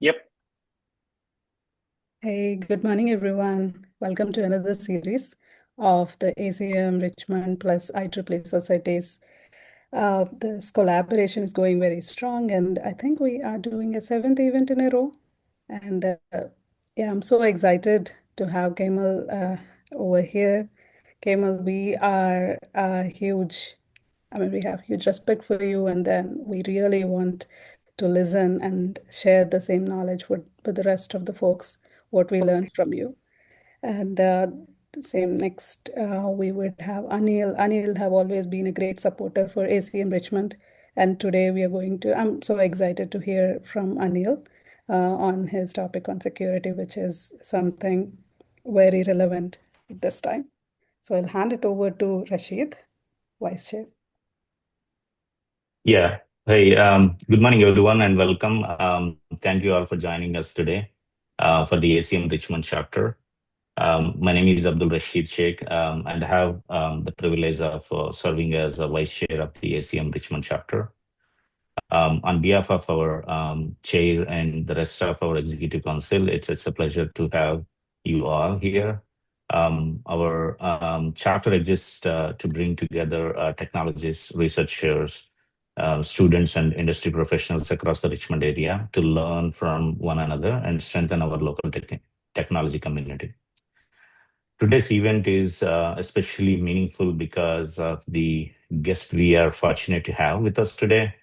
Yep. Hey, good morning, everyone. Welcome to another series of the ACM Richmond plus IEEE Societies. This collaboration is going very strong, and I think we are doing a seventh event in a row. And yeah, I'm so excited to have Kemal over here. Kemal, we are we have huge respect for you, and then we really want to listen and share the same knowledge with the rest of the folks, what we learned from you. And the same next, we would have Anil. Anil have always been a great supporter for ACM Richmond. And today we are I'm so excited to hear from Anil on his topic on security, which is something very relevant at this time. So I'll hand it over to Rashid, Vice Chair. Yeah. Hey, good morning, everyone, and welcome. Thank you all for joining us today for the ACM Richmond chapter. My name is Abdul Rashid Sheikh, and I have the privilege of serving as a vice chair of the ACM Richmond chapter. On behalf of our chair and the rest of our executive council, it's a pleasure to have you all here. Our chapter exists to bring together technologists, researchers, students, and industry professionals across the Richmond area to learn from one another and strengthen our local technology community. Today's event is especially meaningful because of the guest we are fortunate to have with us today.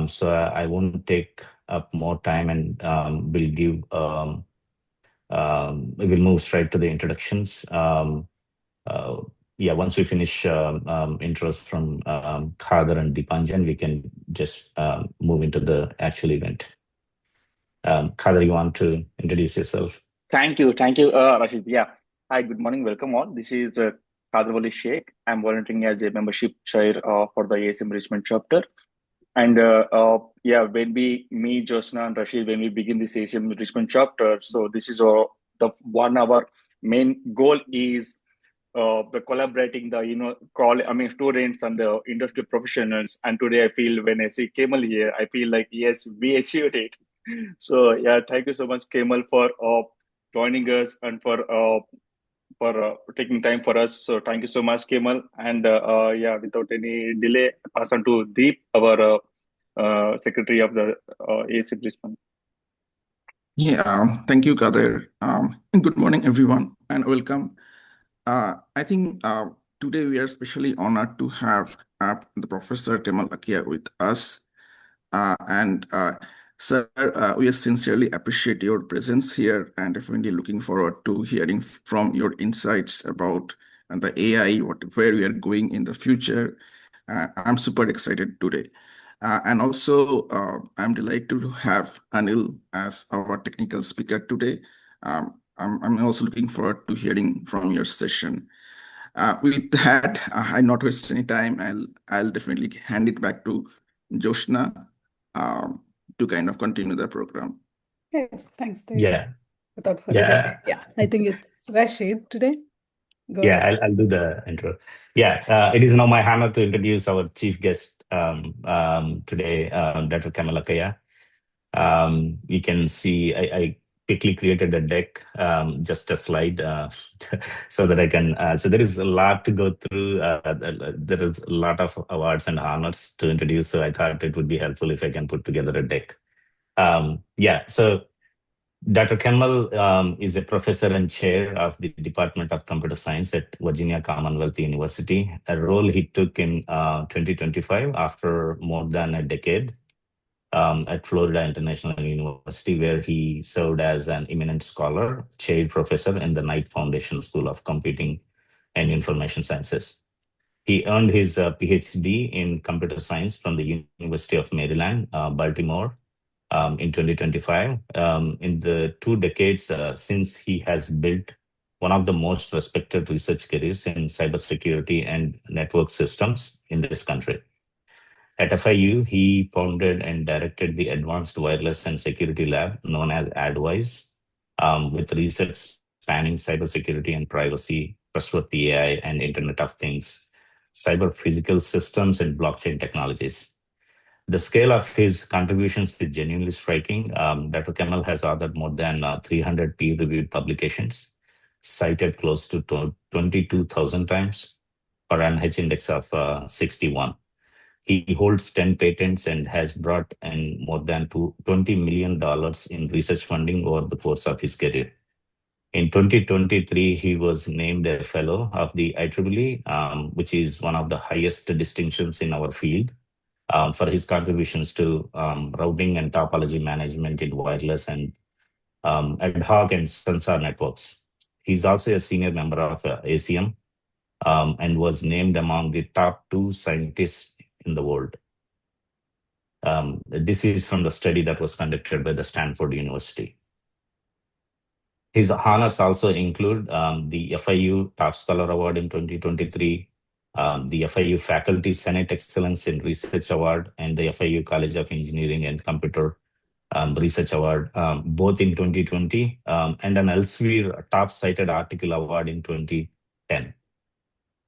So I won't take up more time and we will move straight to the introductions. Yeah, once we finish intros from Khader and Dipanjan, we can just move into the actual event. Khader, you want to introduce yourself? Thank you. Rashid. Yeah. Hi, good morning. Welcome all. This is Kadrawali Sheikh. I'm volunteering as a membership chair for the ACM Richmond chapter. And yeah, me, Josna, and Rashid, when we begin this ACM Richmond chapter, so this is the one our main goal is the collaborating the students and the industry professionals. And today I feel when I see Kemal here, I feel like yes, we achieved it. So yeah, thank you so much, Kemal, for joining us and for taking time for us. So thank you so much, Kemal. And yeah, without any delay, pass on to Deep, our secretary of the ACM Richmond. Yeah, thank you, Kader. Good morning, everyone, and welcome. I think today we are especially honored to have the Professor Kemal Akkaya with us. Sir, we sincerely appreciate your presence here and definitely looking forward to hearing from your insights about the AI, where we are going in the future. I'm super excited today. And also, I'm delighted to have Anil as our technical speaker today. I'm also looking forward to hearing from your session. With that, I not waste any time. I'll definitely hand it back to Joshna to kind of continue the program. Okay, thanks, Dave. Yeah. Without further delay. Yeah, I think it's Rashid today. Go ahead. I'll do the intro. Yeah, it is now my honor to introduce our chief guest today, Dr. Kemal Akkaya. You can see I quickly created a deck, just a slide, so that I can. So there is a lot to go through. There is a lot of awards and honors to introduce. So I thought it would be helpful if I can put together a deck. Yeah. So Dr. Kemal is a professor and chair of the Department of Computer Science at Virginia Commonwealth University, a role he took in 2025 after more than a decade at Florida International University, where he served as an eminent scholar, chair professor in the Knight Foundation School of Computing and Information Sciences. He earned his PhD in computer science from the University of Maryland, Baltimore, in 2025. In the 2 decades since, he has built one of the most respected research careers in cybersecurity and network systems in this country. At FIU, he founded and directed the Advanced Wireless and Security Lab, known as ADWISE, with research spanning cybersecurity and privacy, trustworthy AI and Internet of Things, cyber physical systems, and blockchain technologies. The scale of his contributions is genuinely striking. Dr. Kemal has authored more than 300 peer-reviewed publications, cited close to 22,000 times for an H index of 61. He holds 10 patents and has brought in more than $20 million in research funding over the course of his career. In 2023, he was named a fellow of the IEEE, which is one of the highest distinctions in our field, for his contributions to routing and topology management in wireless and ad hoc and sensor networks. He's also a senior member of ACM and was named among the top 2 scientists in the world. This is from the study that was conducted by the Stanford University. His honors also include the FIU Top Scholar Award in 2023, the FIU Faculty Senate Excellence in Research Award, and the FIU College of Engineering and Computer Research Award, both in 2020, and an Elsevier Top Cited Article Award in 2010.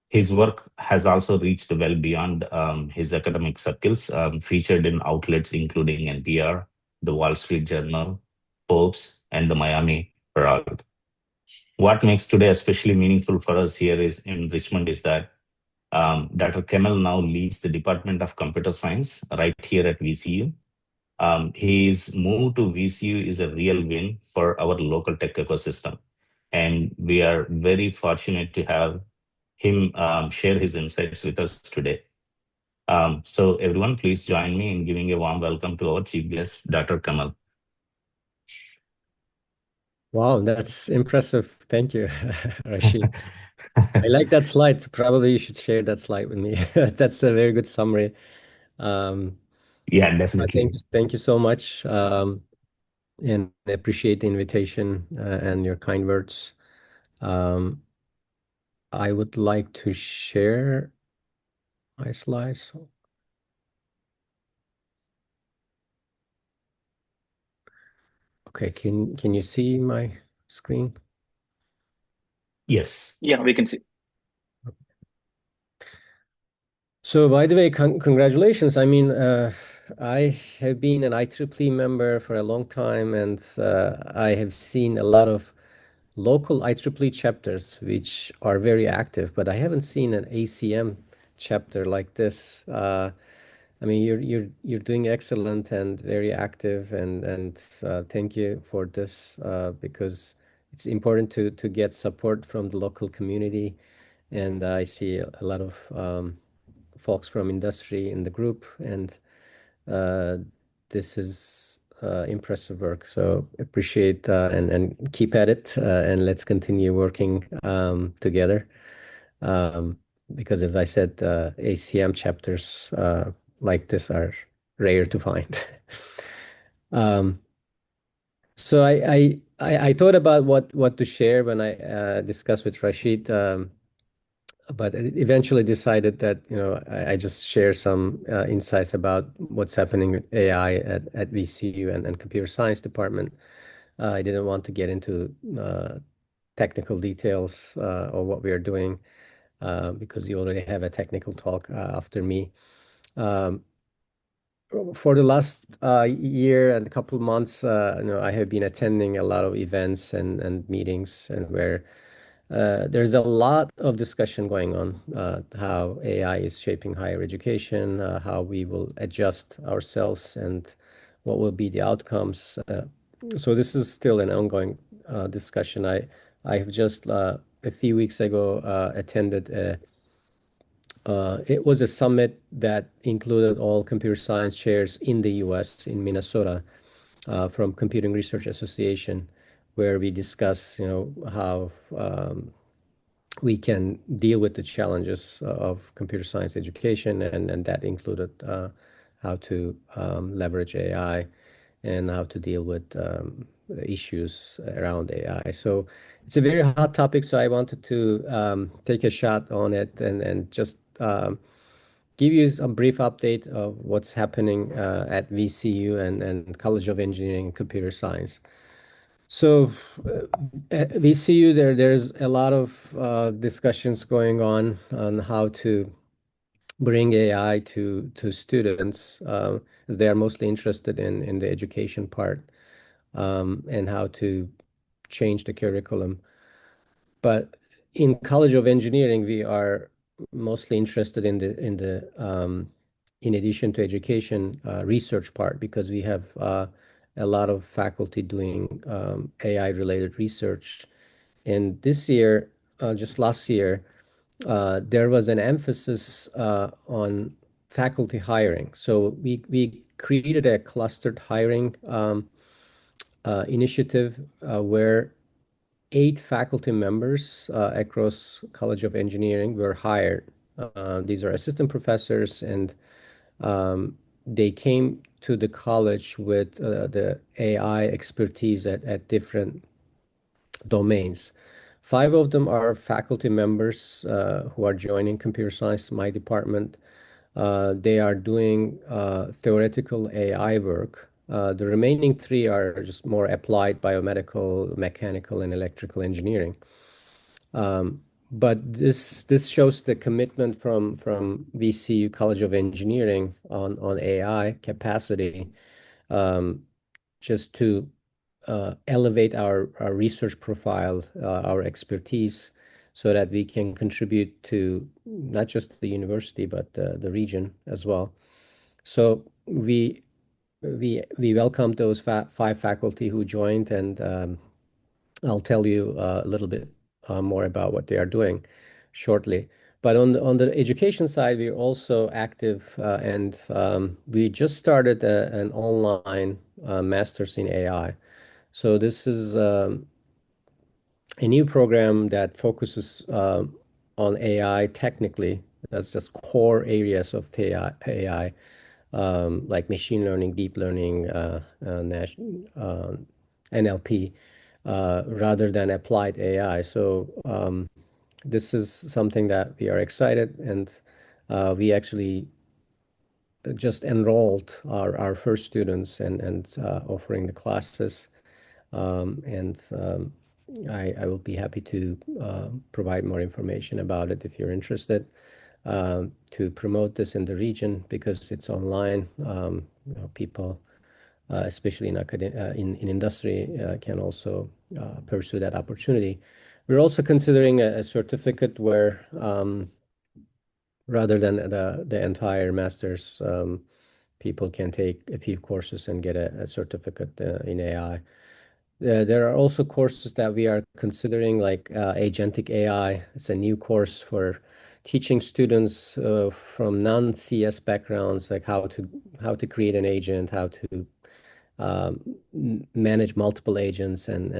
His work has also reached well beyond his academic circles, featured in outlets including NPR, the Wall Street Journal, Forbes, and the Miami Herald. What makes today especially meaningful for us here in Richmond is that Dr. Kemal now leads the Department of Computer Science right here at VCU. His move to VCU is a real win for our local tech ecosystem. And we are very fortunate to have him share his insights with us today. So everyone, please join me in giving a warm welcome to our chief guest, Dr. Kemal. Wow, that's impressive. Thank you, Rashid. I like that slide. Probably you should share that slide with me. That's a very good summary. Yeah, definitely. Thank you so much. And I appreciate the invitation and your kind words. I would like to share my slides. Okay, can you see my screen? Yes. Yeah, we can see. So, by the way, congratulations. I mean, I have been an IEEE member for a long time, and I have seen a lot of local IEEE chapters which are very active, but I haven't seen an ACM chapter like this. I mean, you're doing excellent and very active, and thank you for this because it's important to get support from the local community, and I see a lot of folks from industry in the group, and this is impressive work. So appreciate and keep at it, and let's continue working together. Because as I said, ACM chapters like this are rare to find. So I thought about what to share when I discussed with Rashid, but eventually decided that I just share some insights about what's happening with AI at VCU and computer science department. I didn't want to get into technical details of what we are doing because you already have a technical talk after me. For the last year and a couple of months, I have been attending a lot of events and meetings, and where there's a lot of discussion going on how AI is shaping higher education, how we will adjust ourselves, and what will be the outcomes. So this is still an ongoing discussion. I have just a few weeks ago attended it was a summit that included all computer science chairs in the US, in Minnesota, from Computing Research Association, where we discuss, how we can deal with the challenges of computer science education, and that included how to leverage AI and how to deal with the issues around AI. So it's a very hot topic, so I wanted to take a shot on it and just give you a brief update of what's happening at VCU and College of Engineering and Computer Science. So at VCU, there's a lot of discussions going on how to bring AI to students, as they are mostly interested in the education part, and how to change the curriculum. But in College of Engineering, we are mostly interested in addition to education, research part, because we have a lot of faculty doing AI related research. And this year, just last year, there was an emphasis on faculty hiring. So we created a clustered hiring initiative where 8 faculty members across College of Engineering were hired. These are assistant professors, and they came to the college with the AI expertise at different domains. 5 of them are faculty members who are joining computer science, my department. They are doing theoretical AI work. The remaining 3 are just more applied biomedical, mechanical, and electrical engineering. But this shows the commitment from VCU College of Engineering on AI capacity, just to elevate our research profile, our expertise, so that we can contribute to not just the university, but the region as well. So we welcome those 5 faculty who joined, and I'll tell you a little bit more about what they are doing shortly. But on the education side, we're also active, and we just started an online master's in AI. So this is a new program that focuses on AI technically. That's just core areas of AI, like machine learning, deep learning, NLP, rather than applied AI. So this is something that we are excited, and we actually just enrolled our first students and offering the classes. And I will be happy to provide more information about it if you're interested, to promote this in the region, because it's online. People, especially in industry, can also pursue that opportunity. We're also considering a certificate where, rather than the entire master's, people can take a few courses and get a certificate in AI. There are also courses that we are considering, like agentic AI. It's a new course for teaching students from non-CS backgrounds, like how to create an agent, how to manage multiple agents, and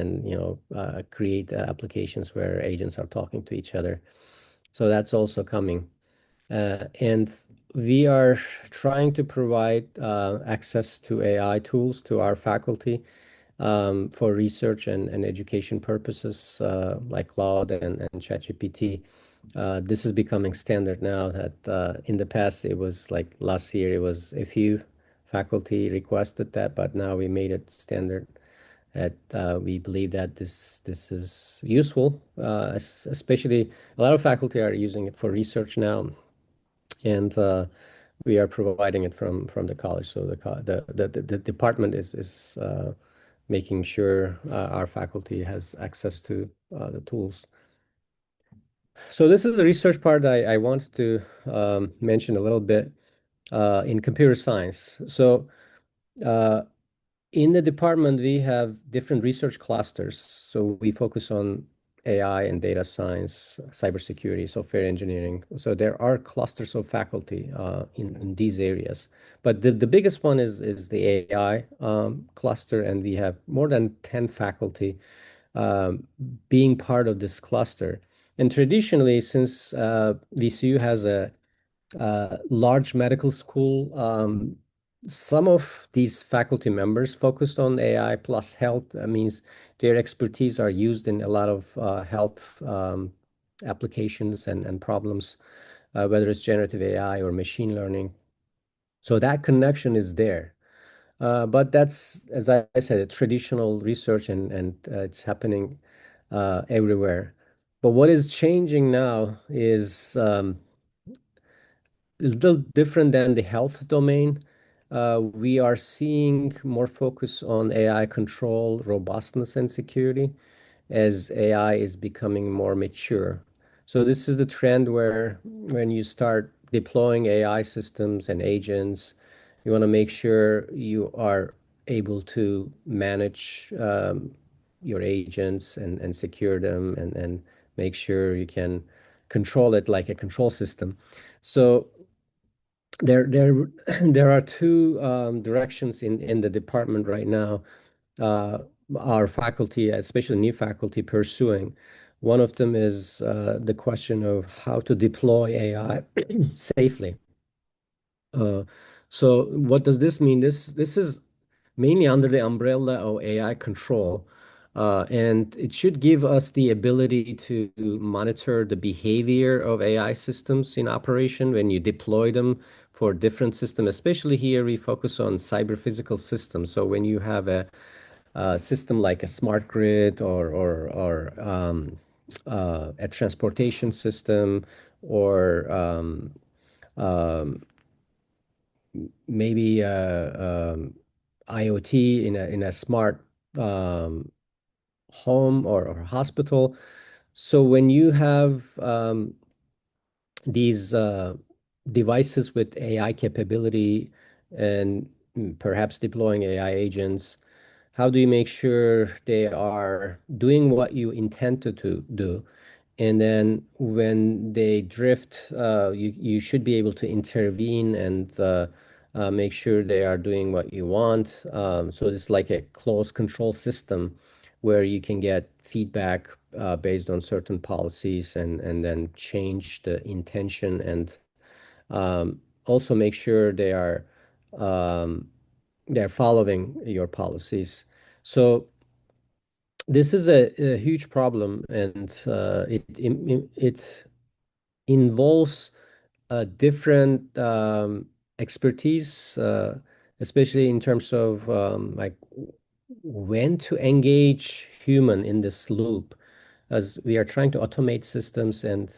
create applications where agents are talking to each other. So that's also coming. And we are trying to provide access to AI tools to our faculty for research and education purposes, like Claude and ChatGPT. This is becoming standard now. That in the past, it was like last year, it was a few faculty requested that, but now we made it standard. That we believe that this is useful, especially a lot of faculty are using it for research now, and we are providing it from the college. So the department is making sure our faculty has access to the tools. So this is the research part I wanted to mention a little bit in computer science. So in the department, we have different research clusters. So we focus on AI and data science, cybersecurity, software engineering. So there are clusters of faculty in these areas. But the biggest one is the AI cluster, and we have more than 10 faculty being part of this cluster. And traditionally, since VCU has a large medical school, some of these faculty members focused on AI plus health. That means their expertise are used in a lot of health applications and problems, whether it's generative AI or machine learning. So that connection is there. But that's, as I said, traditional research, and it's happening everywhere. But what is changing now is little different than the health domain. We are seeing more focus on AI control, robustness, and security as AI is becoming more mature. So this is the trend where when you start deploying AI systems and agents, you want to make sure you are able to manage your agents and secure them and make sure you can control it like a control system. So there there are two directions in the department right now. Uh, our faculty, especially new faculty, pursuing. One of them is the question of how to deploy AI safely. So what does this mean? This is mainly under the umbrella of AI control. And it should give us the ability to monitor the behavior of AI systems in operation when you deploy them for different systems. Especially here, we focus on cyber physical systems. So when you have a system like a smart grid or a transportation system or um, maybe IoT in a smart home or hospital. So when you have these devices with AI capability and perhaps deploying AI agents, how do you make sure they are doing what you intended to do? And then when they drift, you should be able to intervene and make sure they are doing what you want. So it's like a closed control system where you can get feedback based on certain policies and then change the intention and also make sure um, they're following your policies. So this is a huge problem, and it involves different expertise, especially in terms of like when to engage human in this loop, as we are trying to automate systems, and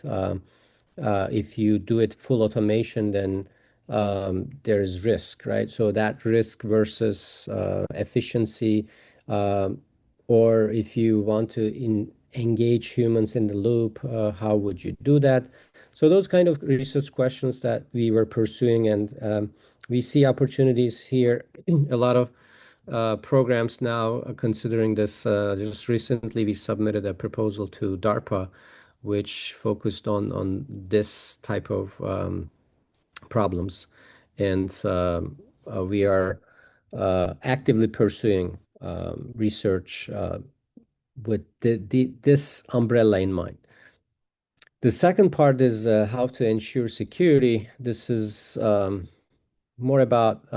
if you do it full automation, then there is risk, right? So that risk versus efficiency, um, or if you want to engage humans in the loop, how would you do that? So those kind of research questions that we were pursuing, and we see opportunities here. A lot of programs now considering this. Just recently, we submitted a proposal to DARPA, which focused on this type of problems, and we are actively pursuing research with this umbrella in mind. The second part is how to ensure security. This is more about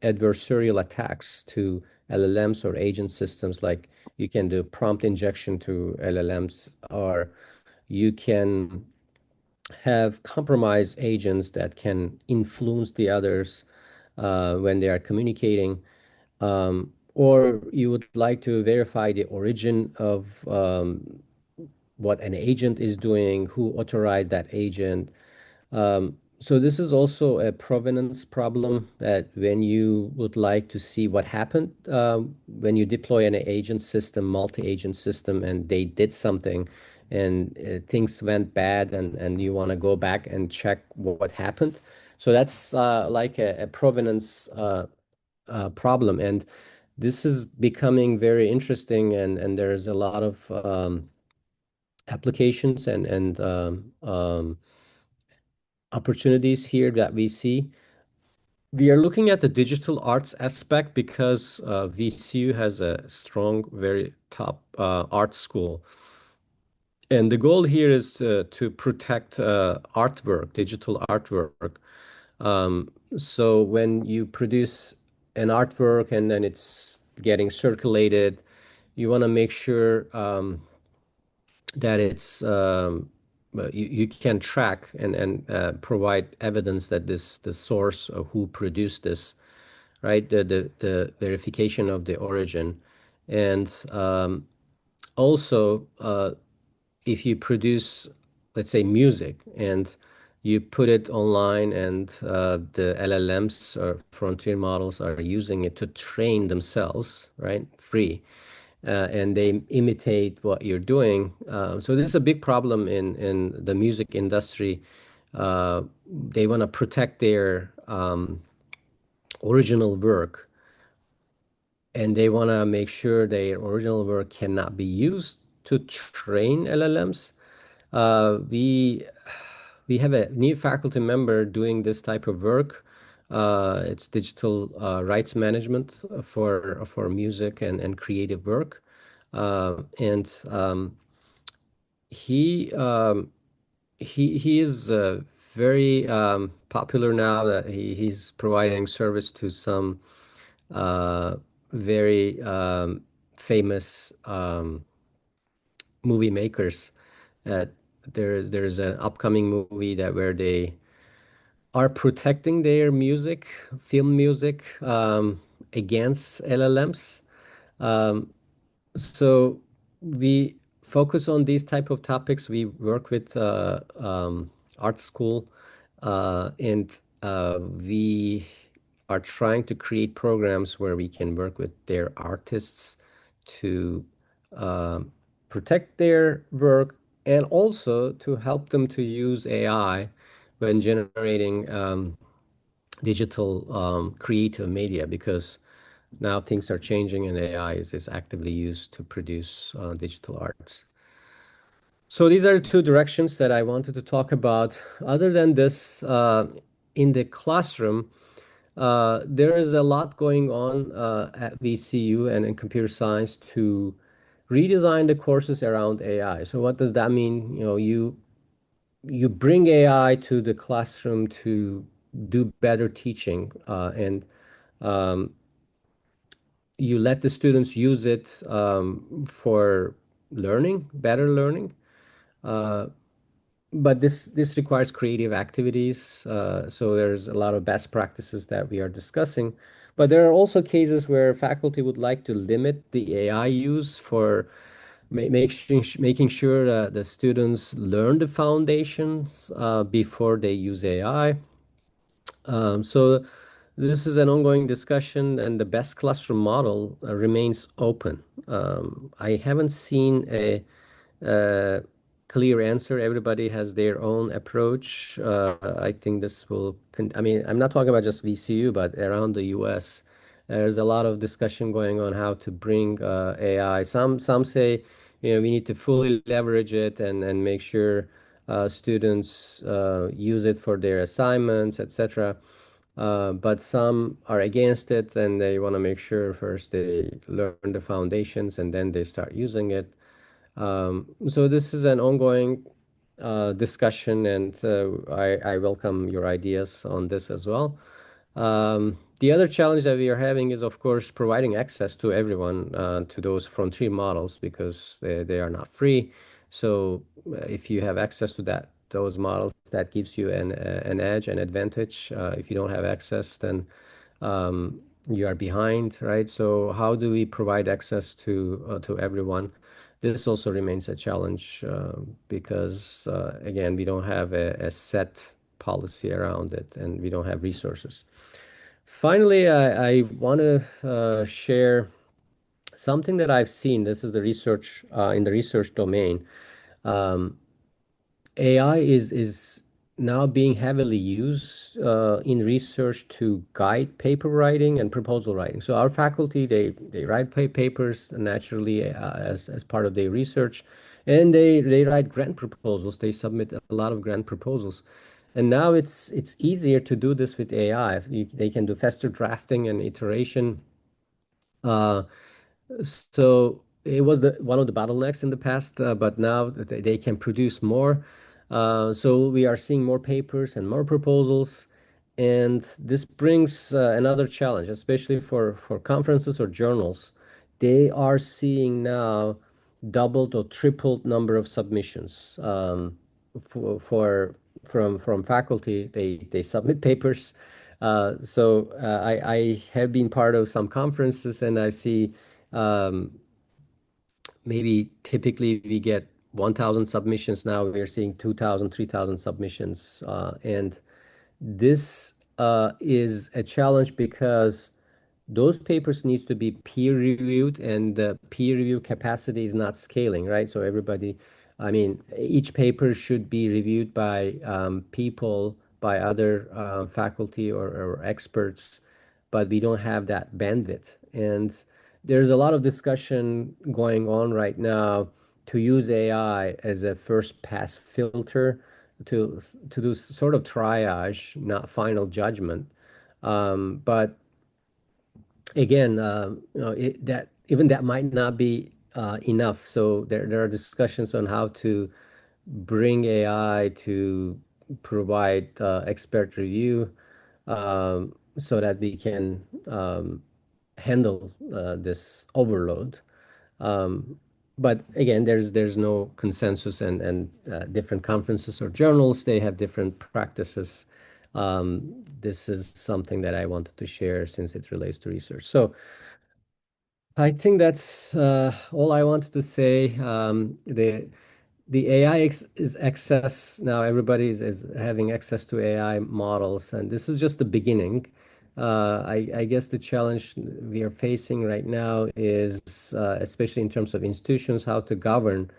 adversarial attacks to LLMs or agent systems, like you can do prompt injection to LLMs, or you can have compromised agents that can influence the others when they are communicating. Or you would like to verify the origin of what an agent is doing, who authorized that agent. So this is also a provenance problem that when you would like to see what happened when you deploy an agent system, multi-agent system, and they did something and things went bad and you want to go back and check what happened. So that's like a provenance problem. And this is becoming very interesting, and there's a lot of applications and opportunities here that we see. We are looking at the digital arts aspect because VCU has a strong, very top art school. And the goal here is to protect artwork, digital artwork. So when you produce an artwork and then it's getting circulated, you want to make sure that it's you can track and provide evidence that the source of who produced this, right? The verification of the origin, and also if you produce, let's say, music, and you put it online, and the LLMs or frontier models are using it to train themselves, right? Free. And they imitate what you're doing. So this is a big problem in the music industry. They want to protect their original work, and they want to make sure their original work cannot be used to train LLMs. We have a new faculty member doing this type of work. It's digital rights management for music and creative work. And he he is very popular now that he's providing service to some very famous movie makers. Uh, there's an upcoming movie that where they are protecting their music, film music, against LLMs. Um, so we focus on these type of topics. We work with art school, and we are trying to create programs where we can work with their artists to um, protect their work, and also to help them to use AI when generating digital creative media, because now things are changing and AI is actively used to produce digital arts. So these are two directions that I wanted to talk about. Other than this, in the classroom, there is a lot going on at VCU and in computer science to redesign the courses around AI. So what does that mean? You bring AI to the classroom to do better teaching, and um, you let the students use it for learning, better learning. Uh, but this requires creative activities. So there's a lot of best practices that we are discussing. But there are also cases where faculty would like to limit the AI use for making sure that the students learn the foundations before they use AI. So this is an ongoing discussion, and the best classroom model remains open. I haven't seen a clear answer. Everybody has their own approach. I think this will, I mean, I'm not talking about just VCU, but around the US, there's a lot of discussion going on how to bring AI. Some say, we need to fully leverage it and make sure students use it for their assignments, etc. But some are against it, and they want to make sure first they learn the foundations and then they start using it. So this is an ongoing discussion, and I welcome your ideas on this as well. The other challenge that we are having is, of course, providing access to everyone to those frontier models, because they are not free. So if you have access to those models, that gives you an edge, an advantage. If you don't have access, then you are behind, right? So how do we provide access to everyone? This also remains a challenge because, again, we don't have a set policy around it, and we don't have resources. Finally, I want to share something that I've seen. This is the research in the research domain. AI is now being heavily used in research to guide paper writing and proposal writing. So our faculty, they write papers naturally as part of their research, and they write grant proposals. They submit a lot of grant proposals. And now it's easier to do this with AI. They can do faster drafting and iteration. So it was one of the bottlenecks in the past, but now they can produce more. So we are seeing more papers and more proposals. And this brings another challenge, especially for conferences or journals. They are seeing now doubled or tripled number of submissions from faculty. They submit papers. I have been part of some conferences, and I see maybe typically we get 1,000 submissions. Now we're seeing 2,000, 3,000 submissions. And this is a challenge because those papers needs to be peer reviewed, and the peer review capacity is not scaling, right? So everybody, I mean, each paper should be reviewed by people, by other faculty or experts, but we don't have that bandwidth. And there's a lot of discussion going on right now to use AI as a first pass filter to do sort of triage, not final judgment. But again, that even that might not be enough. So there are discussions on how to bring AI to provide expert review, so that we can handle this overload. But again, there's no consensus, and different conferences or journals, they have different practices. This is something that I wanted to share since it relates to research. So I think that's all I wanted to say. The AI is access now. Everybody is having access to AI models, and this is just the beginning. I guess the challenge we are facing right now is, especially in terms of institutions, how to govern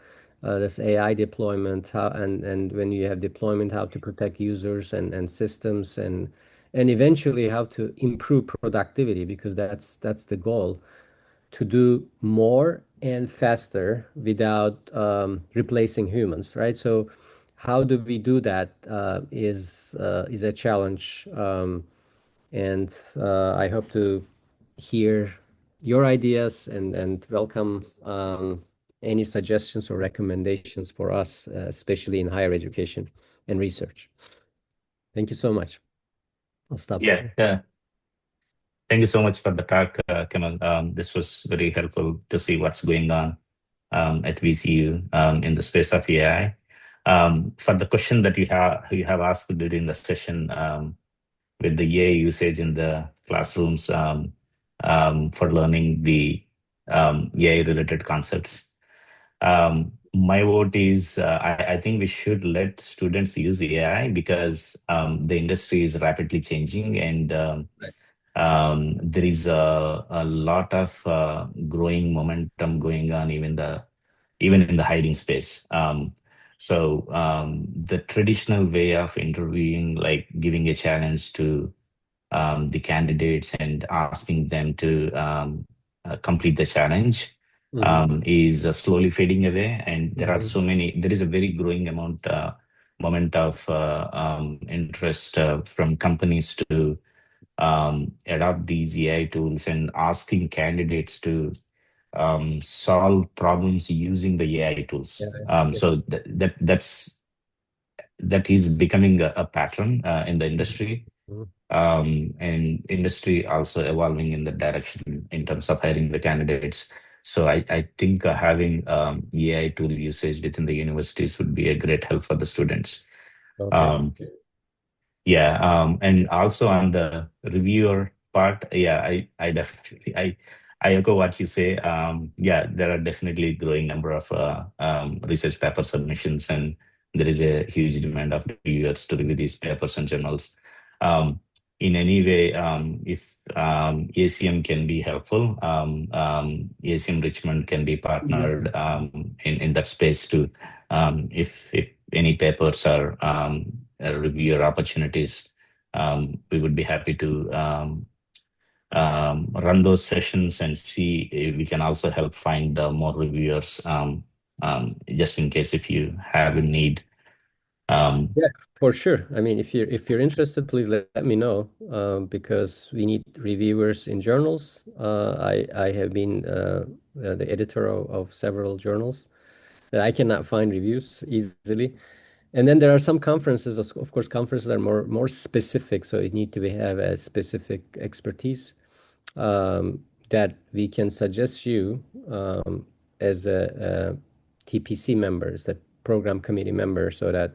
this AI deployment, and when you have deployment, how to protect users and systems, and eventually how to improve productivity, because that's the goal, to do more and faster without replacing humans, right? So how do we do that is a challenge. And I hope to hear your ideas and welcome any suggestions or recommendations for us, especially in higher education and research. Thank you so much. I'll stop there. Yeah. Thank you so much for the talk, Kemal. This was very helpful to see what's going on at VCU in the space of AI. For the question that you have asked during the session, with the AI usage in the classrooms for learning the AI-related concepts. My vote is I think we should let students use AI because the industry is rapidly changing, and there is a lot of growing momentum going on, even in the hiding space. So the traditional way of interviewing, like giving a challenge to the candidates and asking them to complete the challenge, is slowly fading away. And there are there is a very growing moment of interest from companies to adopt these AI tools and asking candidates to solve problems using the AI tools. So that is becoming a pattern in the industry. And industry also evolving in the direction in terms of hiring the candidates. So I think having AI tool usage within the universities would be a great help for the students. And also on the reviewer part, I definitely I echo what you say. There are definitely growing number of research paper submissions, and there is a huge demand of reviewers to review these papers and journals. In any way, if ACM can be helpful, ACM Richmond can be partnered in that space too. If any papers are reviewer opportunities, we would be happy to run those sessions and see if we can also help find more reviewers, just in case if you have a need. Yeah, for sure. I mean, if you're interested, please let me know, because we need reviewers in journals. I have been the editor of several journals that I cannot find reviews easily. And then there are some conferences, of course, conferences are more specific, so you need to have a specific expertise that we can suggest you as a TPC member, as a program committee member, so that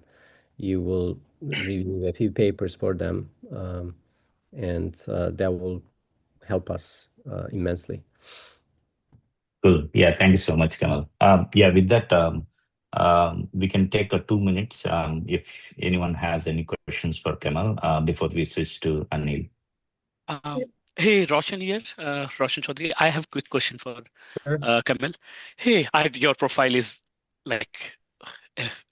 you will review a few papers for them, and that will help us immensely. Cool. Yeah, thank you so much, Kemal. With that, We can take 2 minutes if anyone has any questions for Kemal before we switch to Anil. Hey, Roshan here, Roshan Chaudhary. I have a quick question for Sure. Kemal. Hey, your profile is like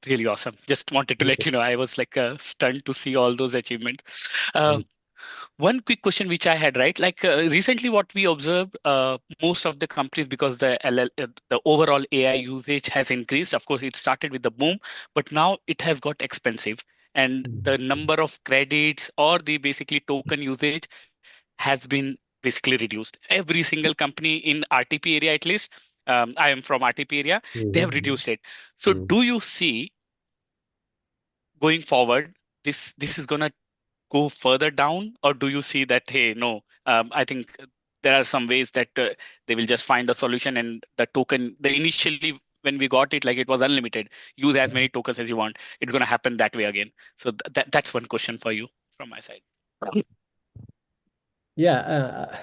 really awesome. Just wanted to let you know, I was like stunned to see all those achievements. One quick question which I had, right? Like recently, what we observed, most of the companies, because the overall AI usage has increased. Of course, it started with the boom, but now it has got expensive, and the number of credits or the basically token usage has been basically reduced. Every single company in RTP area, at least, I am from RTP area, they have reduced it. So, do you see going forward, this is gonna go further down, or do you see that, hey, no, I think there are some ways that they will just find a solution, and the token, the initially when we got it, like it was unlimited, use as many tokens as you want, it's going to happen that way again. So that's one question for you from my side. Yeah,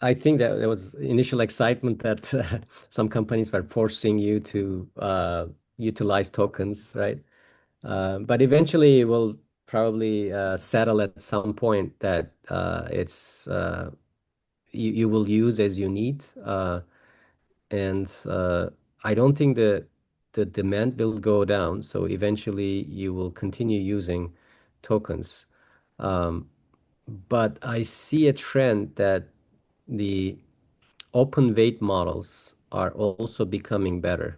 I think that there was initial excitement that some companies were forcing you to utilize tokens, right? But eventually it will probably settle at some point that it's you will use as you need. And I don't think the demand will go down. So eventually you will continue using tokens. But I see a trend that the open weight models are also becoming better.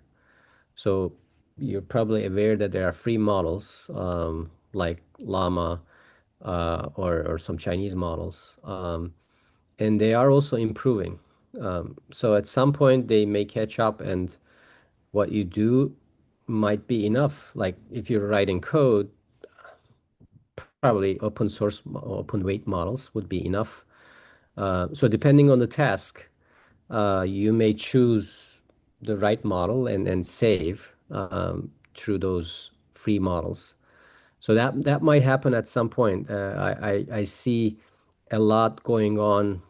So you're probably aware that there are free models like Llama or some Chinese models, and they are also improving. So at some point they may catch up, and what you do might be enough. Like if you're writing code, probably open source, open weight models would be enough. So depending on the task, you may choose the right model and save through those free models. So that might happen at some point. I see a lot going on,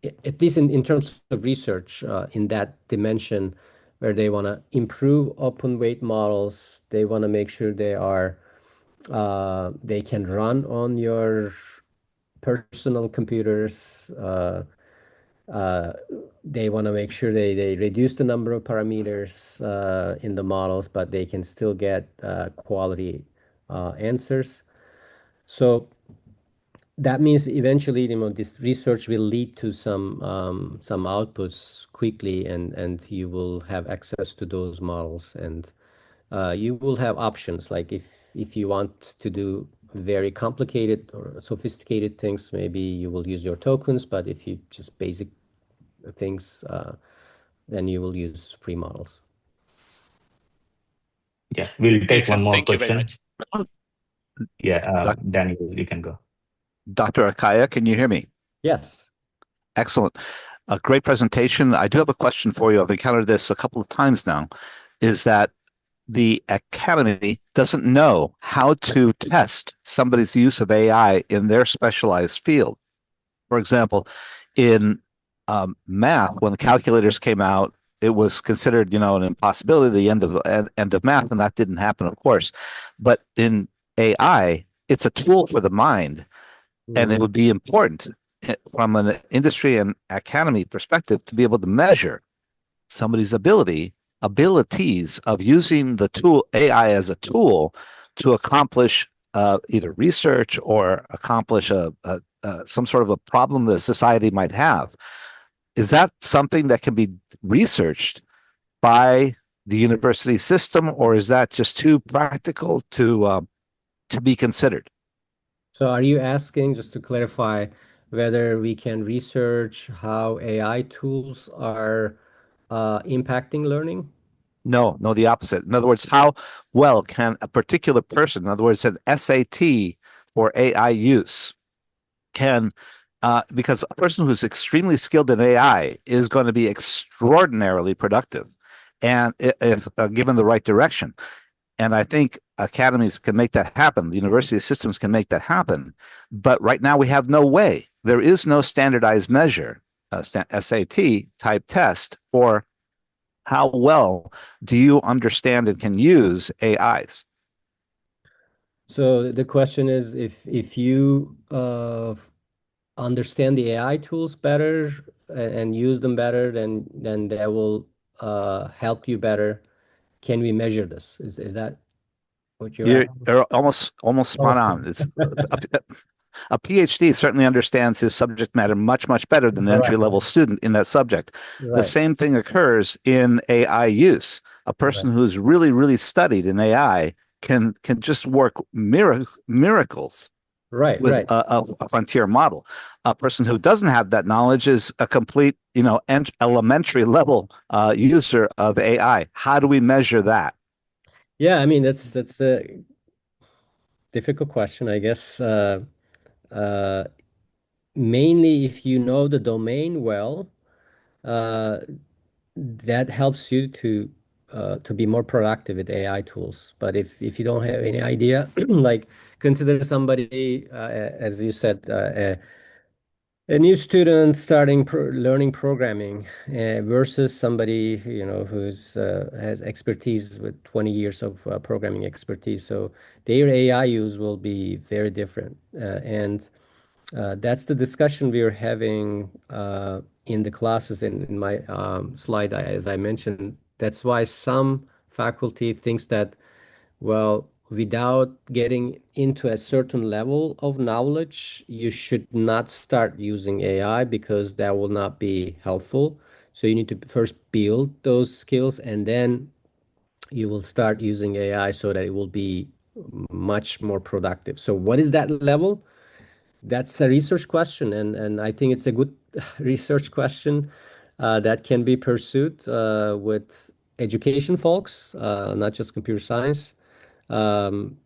at least in terms of research in that dimension, where they want to improve open weight models. They want to make sure they can run on your personal computers. They want to make sure they reduce the number of parameters in the models, but they can still get quality answers. So that means eventually, this research will lead to some outputs quickly, and you will have access to those models, and you will have options. Like if you want to do very complicated or sophisticated things, maybe you will use your tokens. But if you just basic things, then you will use free models. Yeah, we'll take one more Thank you very question. much. Yeah, Daniel, you can go. Dr. Akkaya, can you hear me? Yes. Excellent. A great presentation. I do have a question for you. I've encountered this a couple of times now, is that the academy doesn't know how to test somebody's use of AI in their specialized field. For example, in math, when the calculators came out, it was considered, an impossibility, the end of math, and that didn't happen, of course. But in AI, it's a tool for the mind, and it would be important from an industry and academy perspective to be able to measure somebody's abilities of using the tool AI as a tool to accomplish either research or accomplish some sort of a problem that society might have. Is that something that can be researched by the university system, or is that just too practical to be considered? So are you asking, just to clarify, whether we can research how AI tools are impacting learning? No, the opposite. In other words, how well can a particular person, in other words, an SAT for AI use, because a person who's extremely skilled in AI is going to be extraordinarily productive, and if given the right direction. And I think academies can make that happen. The university systems can make that happen. But right now we have no way. There is no standardized measure, SAT type test for how well do you understand and can use AIs? So the question is, if you understand the AI tools better and use them better, then that will help you better. Can we measure this? Is that what you're You're, asking? you're almost spot on. It's a PhD certainly understands his subject matter much better than an Right. entry-level student in that subject. The Right. same thing occurs in AI use. A person who's really studied in AI can just work miracles Right. with Right. a frontier model. A person who doesn't have that knowledge is a complete, elementary level user of AI. How do we measure that? Yeah, I mean that's a difficult question, I guess. Uh, Mainly if you know the domain well, uh, that helps you to be more productive with AI tools. But if you don't have any idea, like consider somebody, as you said, a new student starting learning programming versus somebody who's has expertise with 20 years of programming expertise. So their AI use will be very different, and that's the discussion we are having in the classes in my slide, as I mentioned. That's why some faculty thinks that, well, without getting into a certain level of knowledge, you should not start using AI because that will not be helpful. So you need to first build those skills and then you will start using AI so that it will be much more productive. So what is that level? That's a research question, and I think it's a good research question that can be pursued with education folks, not just computer science. Um,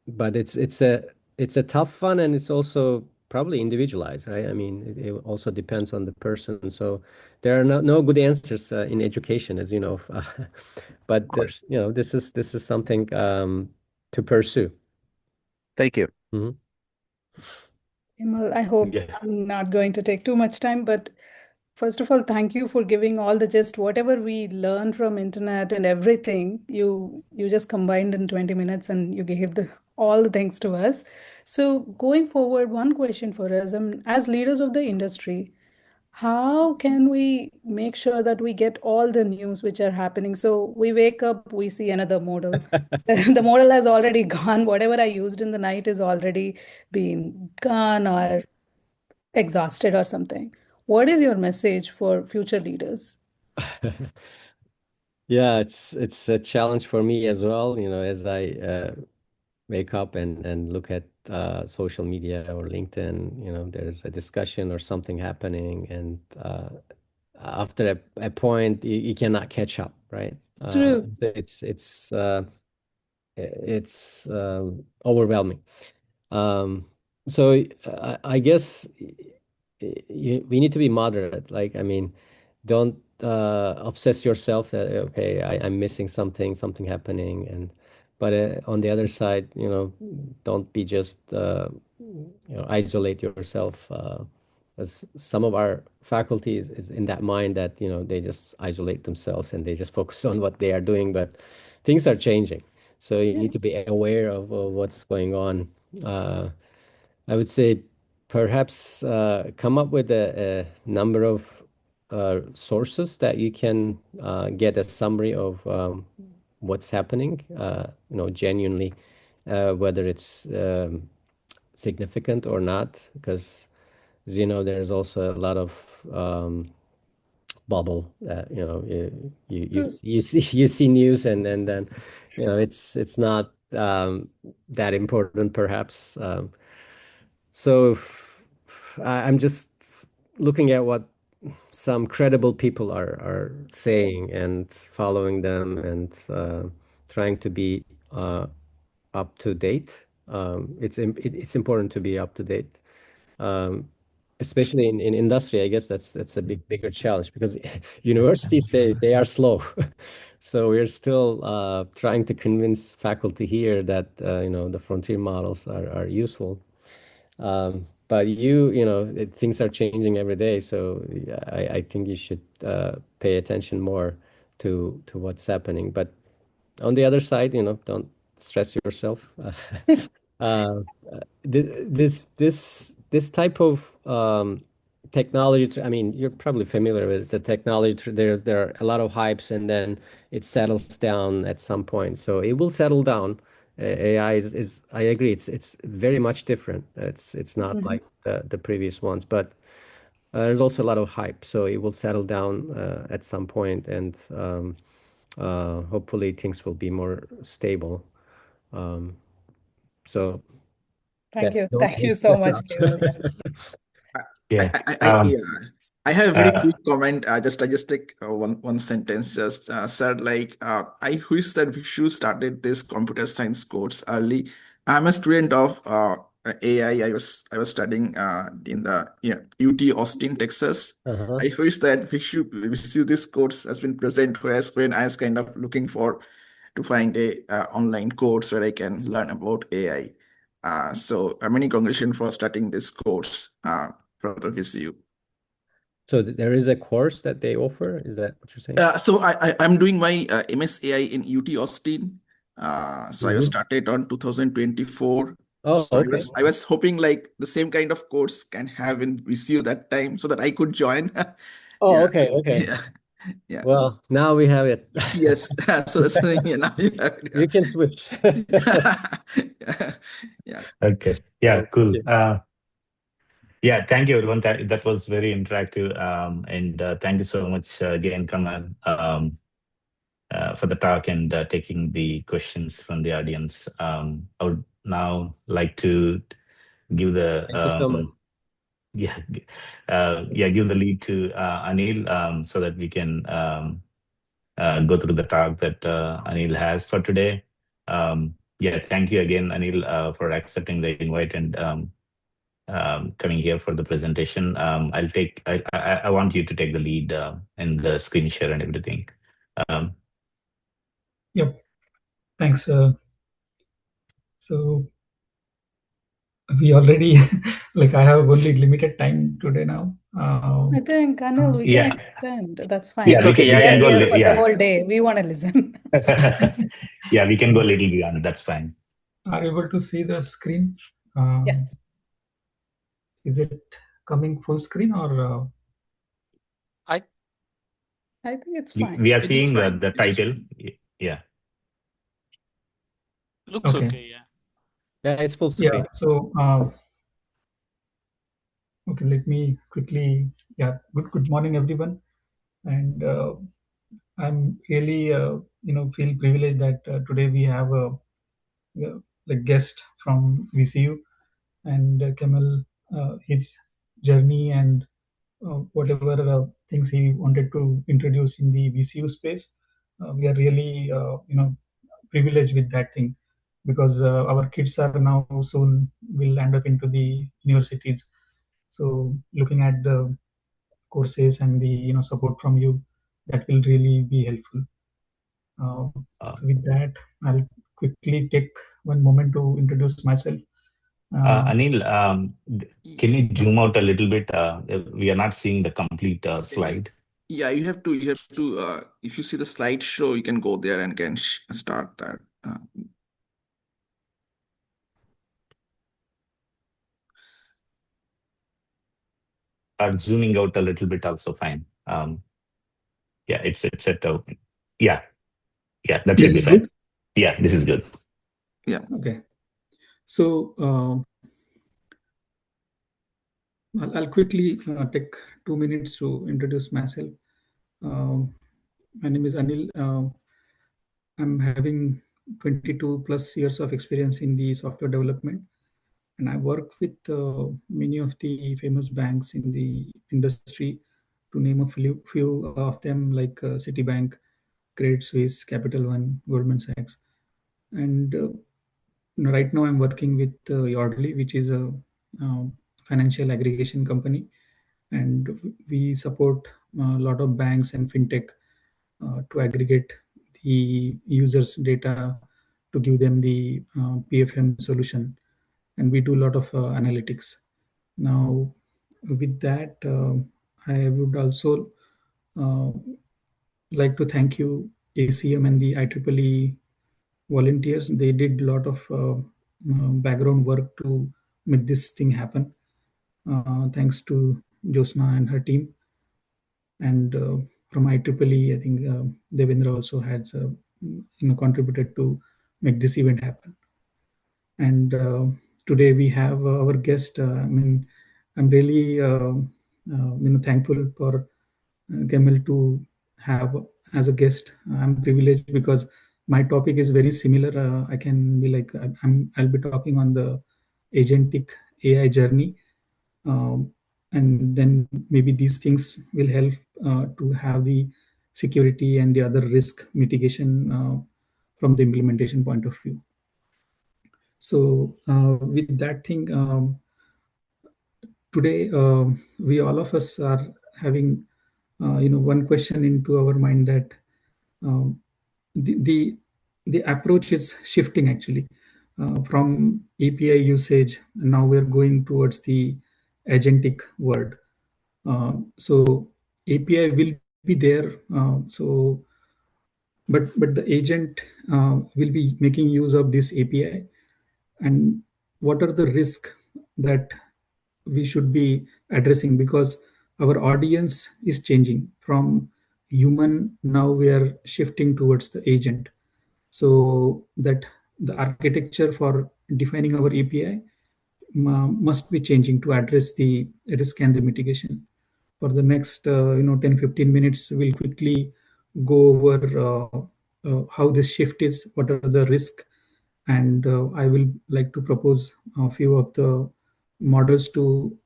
but it's a tough one, and it's also probably individualized, right? I mean, it also depends on the person. So there are no good answers in education, as you know. But Of course. this is something to pursue. Thank you. Mhm. Kemal, I hope Yeah. I'm not going to take too much time, but first of all, thank you for giving all the just whatever we learned from internet and everything. You just combined in 20 minutes and you gave the all the things to us. So going forward, one question for us, as leaders of the industry, how can we make sure that we get all the news which are happening? So we wake up, we see another model. The model has already gone. Whatever I used in the night is already been gone or exhausted or something. What is your message for future leaders? Yeah, it's a challenge for me as well, as I wake up and look at social media or LinkedIn, there's a discussion or something happening, and after a point, you cannot catch up, right? True. It's overwhelming. Um, so I guess we need to be moderate. Like, I mean, don't obsess yourself that, okay, I'm missing something happening, but on the other side, don't be just isolate yourself. As some of our faculty is in that mind that they just isolate themselves and they just focus on what they are doing, but things are changing. So you need to be aware of what's going on. Uh, I would say perhaps come up with a number of sources that you can get a summary of what's happening, genuinely, whether it's significant or not, because as you know, there's also a lot of bubble that True. you see you see news and then it's not that important perhaps. So I'm just looking at what some credible people are saying and following them and trying to be up to date. It's important to be up to date, um, especially in industry. I guess that's a bigger challenge because universities they are slow. So we're still trying to convince faculty here that the frontier models are useful. But things are changing every day, so yeah, I think you should pay attention more to what's happening. But on the other side, don't stress yourself. This type of technology, I mean, you're probably familiar with the technology. There are a lot of hypes, and then it settles down at some point. So it will settle down. AI is I agree, it's very much different. It's not like the previous ones, but there's also a lot of hype, so it will settle down at some point, and hopefully things will be more stable. So Thank yeah, you. don't Thank you so stress much, out. Kemal. Yeah. Yeah. I have a very Uh, quick comment. I just take one sentence. Just said like I wish that we should started this computer science course early. I'm a student of AI. I was studying in the UT Austin, Texas. Uh-huh. I wish that we see this course has been present whereas when I was kind of looking for to find a online course where I can learn about AI. So many congratulations for starting this course for the VCU. So there is a course that they offer. Is that what you're saying? So I'm doing my MSAI in UT Austin. So I was started on 2024. Oh, So okay. I was hoping like the same kind of course can have in VCU that time so that I could join. Oh, Yeah. okay. Yeah. Yeah. Well, now we have it. Yes. So that's the thing. Now you have it. You can switch. Yeah. okay. Yeah, cool. Yeah. Yeah, thank you, everyone. That was very interactive. And thank you so much again, Kamal, for the talk and taking the questions from the audience. I would now like to give the Thank you so much. give the lead to Anil, so that we can go through the talk that Anil has for today. Thank you again, Anil, for accepting the invite and coming here for the presentation. I want you to take the lead in the screen share and everything. Yep. Thanks. So we already I have only limited time today now. I think, Anil, we can Yeah. extend. That's fine. It's okay. we We can are go. here for the whole day. We want to listen. Yeah, we can go a little beyond. That's fine. Are you able to see the screen? Yeah. Is it coming full screen or? I think it's We, fine. we are It is seeing fine. the It is title. fine. Yeah. Looks Okay. okay. Yeah. Yeah, it's full screen. Yeah. So okay, let me quickly. Yeah. Good morning, everyone. And I'm really feel privileged that today we have a guest from VCU, and Kemal, his journey and whatever things he wanted to introduce in the VCU space. We are really privileged with that thing, because our kids are now soon will end up into the universities. So looking at the courses and the support from you, that will really be helpful. So with that, I'll quickly take one moment to introduce myself. Anil, can you zoom out a little bit? We are not seeing the complete slide. Yeah, you have to if you see the slideshow, you can go there and can start that. Zooming out a little bit also fine. It's at yeah, that This should be is fine. good. Yeah, this is good. Yeah. Okay. So I'll quickly take 2 minutes to introduce myself. My name is Anil. I'm having 22 plus years of experience in the software development, and I work with many of the famous banks in the industry, to name a few of them, like Citibank, Credit Suisse, Capital One, Goldman Sachs. And right now I'm working with Yodlee, which is a financial aggregation company, and we support a lot of banks and fintech to aggregate the users' data to give them the PFM solution, and we do a lot of analytics. Now, with that, I would also like to thank you, ACM and the IEEE volunteers. They did a lot of background work to make this thing happen. Thanks to Josna and her team. And from IEEE, I think Devendra also has contributed to make this event happen. And today we have our guest. I'm really thankful for Kemal to have as a guest. I'm privileged because my topic is very similar. I can be like I'll be talking on the agentic AI journey, and then maybe these things will help to have the security and the other risk mitigation from the implementation point of view. So with that thing, today we all of us are having one question into our mind, that um, the approach is shifting actually from API usage. Now we're going towards the agentic world. So API will be there. But the agent will be making use of this API. And what are the risks that we should be addressing? Because our audience is changing from human, now we are shifting towards the agent. So that the architecture for defining our API must be changing to address the risk and the mitigation. For the next 10-15 minutes, we'll quickly go over how this shift is, what are the risks, and I will like to propose a few of the models to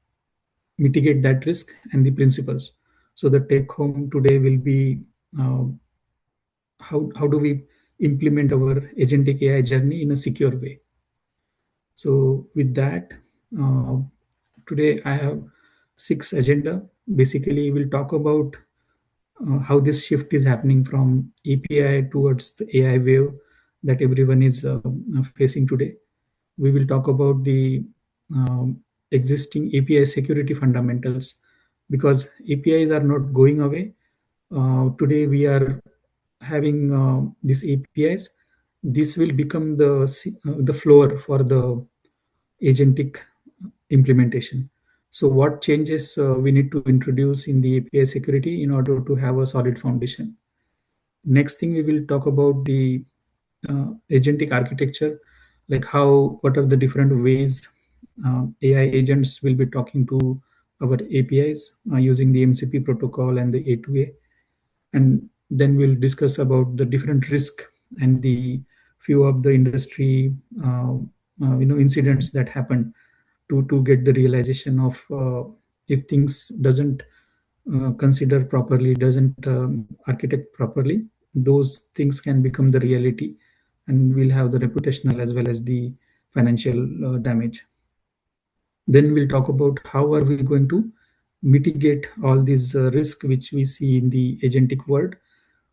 mitigate that risk and the principles. So the take home today will be uh, how do we implement our agentic AI journey in a secure way. So with that, uh, today I have 6 agenda. Basically, we'll talk about how this shift is happening from API towards the AI wave that everyone is facing today. We will talk about the existing API security fundamentals, because APIs are not going away. Today we are having these APIs. This will become the floor for the agentic implementation. So what changes we need to introduce in the API security in order to have a solid foundation? Next thing, we will talk about the agentic architecture, like what are the different ways AI agents will be talking to our APIs using the MCP protocol and the A2A. And then we'll discuss about the different risk and the few of the industry incidents that happen to get the realization of if things doesn't consider properly, doesn't architect properly, those things can become the reality, and we'll have the reputational as well as the financial damage. Then we'll talk about how are we going to mitigate all these risks which we see in the agentic world.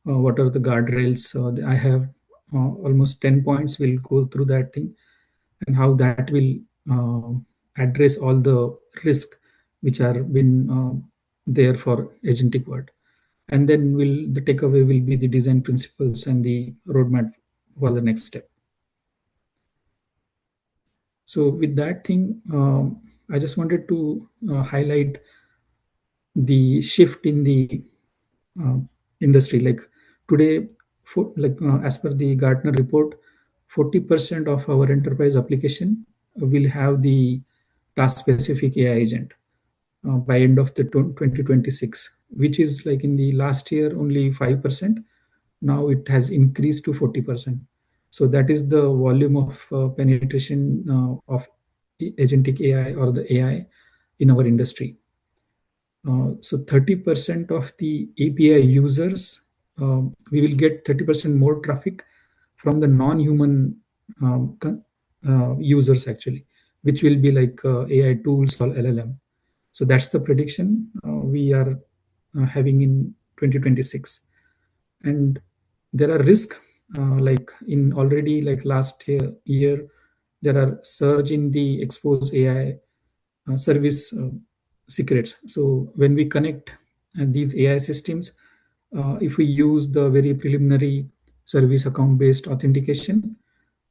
What are the guardrails? I have almost 10 points. We'll go through that thing and how that will address all the risk which are been there for agentic world. And then the takeaway will be the design principles and the roadmap for the next step. So with that thing, I just wanted to highlight the shift in the uh, industry. Like today, as per the Gartner report, 40% of our enterprise application will have the task-specific AI agent by end of the 2026, which is like in the last year only 5%. Now it has increased to 40%. So that is the volume of penetration of agentic AI or the AI in our industry. So 30% of the API users, we will get 30% more traffic from the non-human users actually, which will be like AI tools or LLM. So that's the prediction we are having in 2026. And there are risks like in already like last year, there are surge in the exposed AI service secrets. So when we connect these AI systems, If we use the very preliminary service account-based authentication,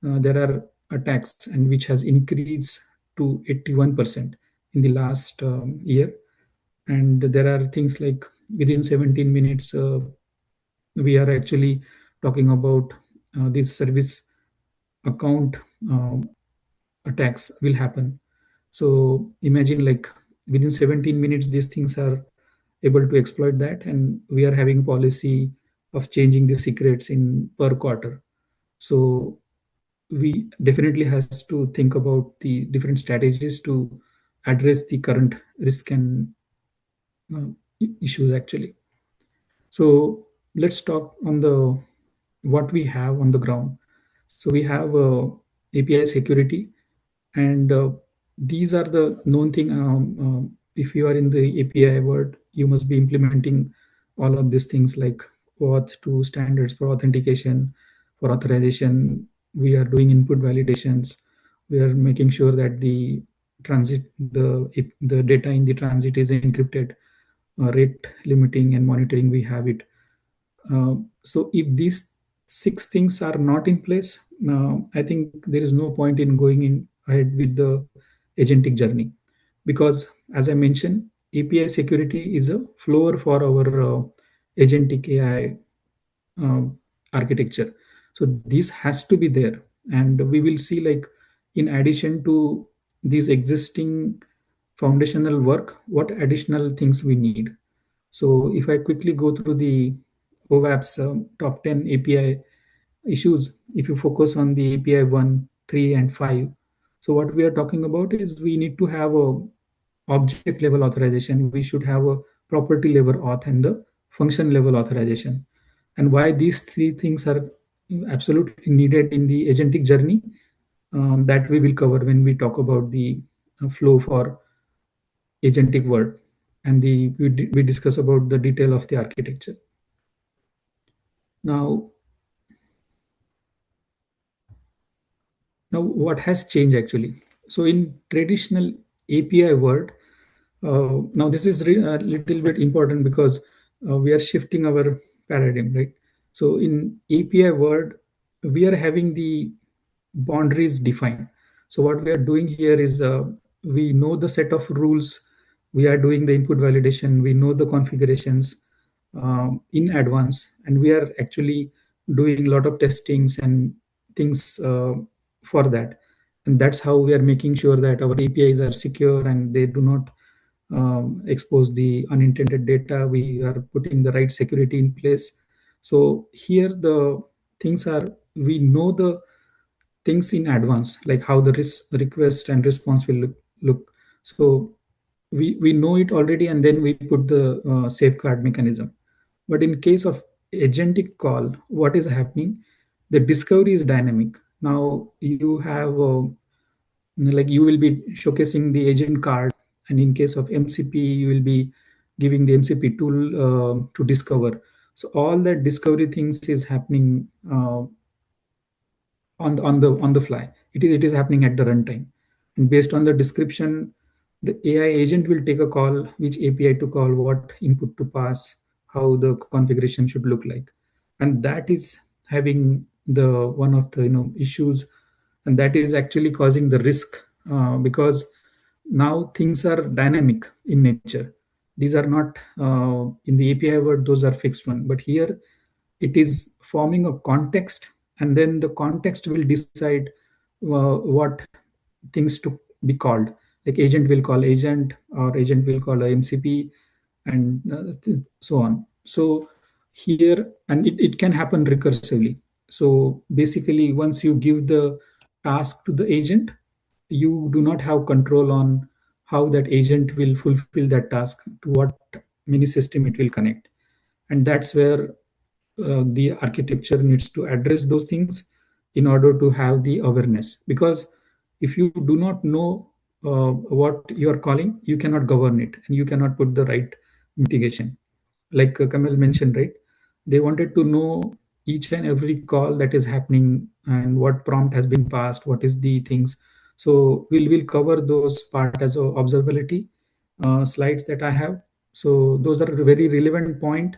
there are attacks and which has increased to 81% in the last year. And there are things like within 17 minutes, we are actually talking about this service account attacks will happen. So imagine like within 17 minutes, these things are able to exploit that. And we are having policy of changing the secrets in per quarter. So we definitely has to think about the different strategies to address the current risk and issues actually. So let's talk on the what we have on the ground. So we have API security, and these are the known thing. If you are in the API world, you must be implementing all of these things like auth2 standards for authentication, for authorization. We are doing input validations. We are making sure that the the data in the transit is encrypted. Rate limiting and monitoring, we have it. So if these 6 things are not in place, I think there is no point in going in ahead with the agentic journey, because as I mentioned, API security is a floor for our agentic AI uh, architecture. So this has to be there, and we will see like in addition to these existing foundational work, what additional things we need. So if I quickly go through the OWASP's top 10 API issues, if you focus on the API 1, 3, and 5, so what we are talking about is we need to have a object level authorization. We should have a property level auth and the function level authorization. And why these 3 things are absolutely needed in the agentic journey, that we will cover when we talk about the flow for agentic world, and we discuss about the detail of the architecture. Now what has changed actually? So in traditional API world, now this is a little bit important because we are shifting our paradigm, right? So in API world, we are having the boundaries defined. So what we are doing here is we know the set of rules. We are doing the input validation. We know the configurations in advance, and we are actually doing a lot of testings and things for that. And that's how we are making sure that our APIs are secure and they do not expose the unintended data. We are putting the right security in place. So here the things are, we know the things in advance, like how the request and response will look. So we know it already, and then we put the safeguard mechanism. But in case of agentic call, what is happening? The discovery is dynamic. Now you have like you will be showcasing the agent card, and in case of MCP, you will be giving the MCP tool to discover. So all that discovery things is happening on the fly. It is happening at the runtime, and based on the description, the AI agent will take a call, which API to call, what input to pass, how the configuration should look like. And that is having the one of the issues, and that is actually causing the risk, because now things are dynamic in nature. These are not in the API world, those are fixed one, but here it is forming a context, and then the context will decide what things to be called. Like agent will call agent, or agent will call a MCP, and so on. So here, and it can happen recursively. So basically, once you give the task to the agent, you do not have control on how that agent will fulfill that task, to what mini system it will connect. And that's where the architecture needs to address those things in order to have the awareness. Because if you do not know what you are calling, you cannot govern it, and you cannot put the right mitigation. Like Kamal mentioned, right? They wanted to know each and every call that is happening and what prompt has been passed, what is the things. So we'll cover those part as a observability slides that I have. So those are a very relevant point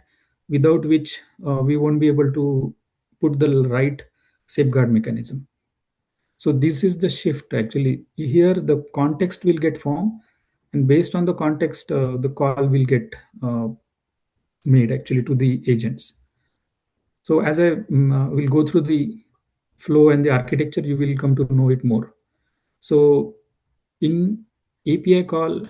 without which we won't be able to put the right safeguard mechanism. So this is the shift actually. Here the context will get formed, and based on the context, the call will get made actually to the agents. So as I will go through the flow and the architecture, you will come to know it more. So in API call,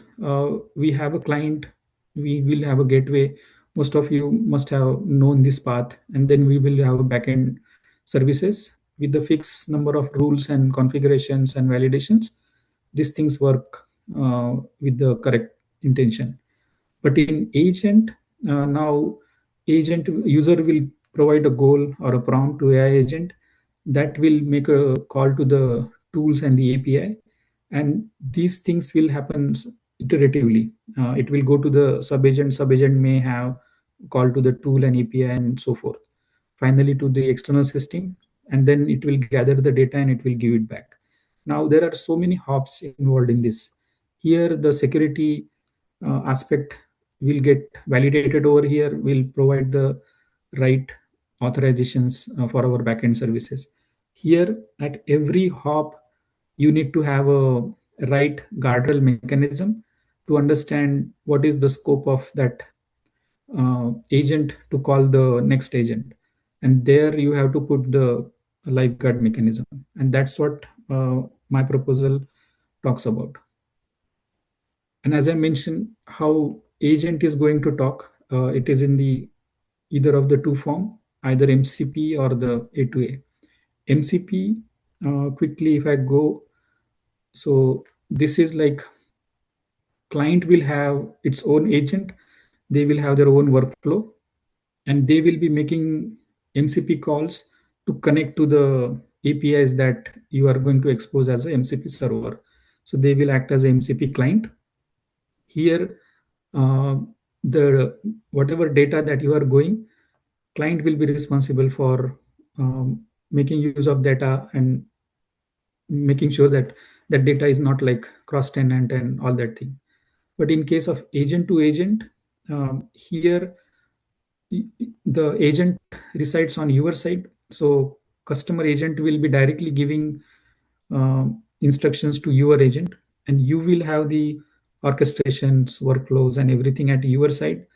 we have a client, we will have a gateway. Most of you must have known this path, and then we will have a backend services with the fixed number of rules and configurations and validations. These things work with the correct intention. But in agent, now agent user will provide a goal or a prompt to AI agent that will make a call to the tools and the API, and these things will happen iteratively. It will go to the sub agent may have call to the tool and API and so forth. Finally to the external system, and then it will gather the data and it will give it back. Now there are so many hops involved in this. Here the security aspect will get validated over here, will provide the right authorizations for our backend services. Here at every hop, you need to have a right guardrail mechanism to understand what is the scope of that agent to call the next agent. And there you have to put the lifeguard mechanism. And that's what my proposal talks about. And as I mentioned, how agent is going to talk, it is in the either of the two form, either MCP or the A2A. MCP, quickly if I go, so this is like client will have its own agent, they will have their own workflow, and they will be making MCP calls to connect to the APIs that you are going to expose as a MCP server. So they will act as a MCP client. Here, the whatever data that you are going, client will be responsible for making use of data and making sure that that data is not like cross tenant and all that thing. But in case of agent to agent, here the agent resides on your side. So customer agent will be directly giving instructions to your agent, and you will have the orchestrations, workflows, and everything at your side.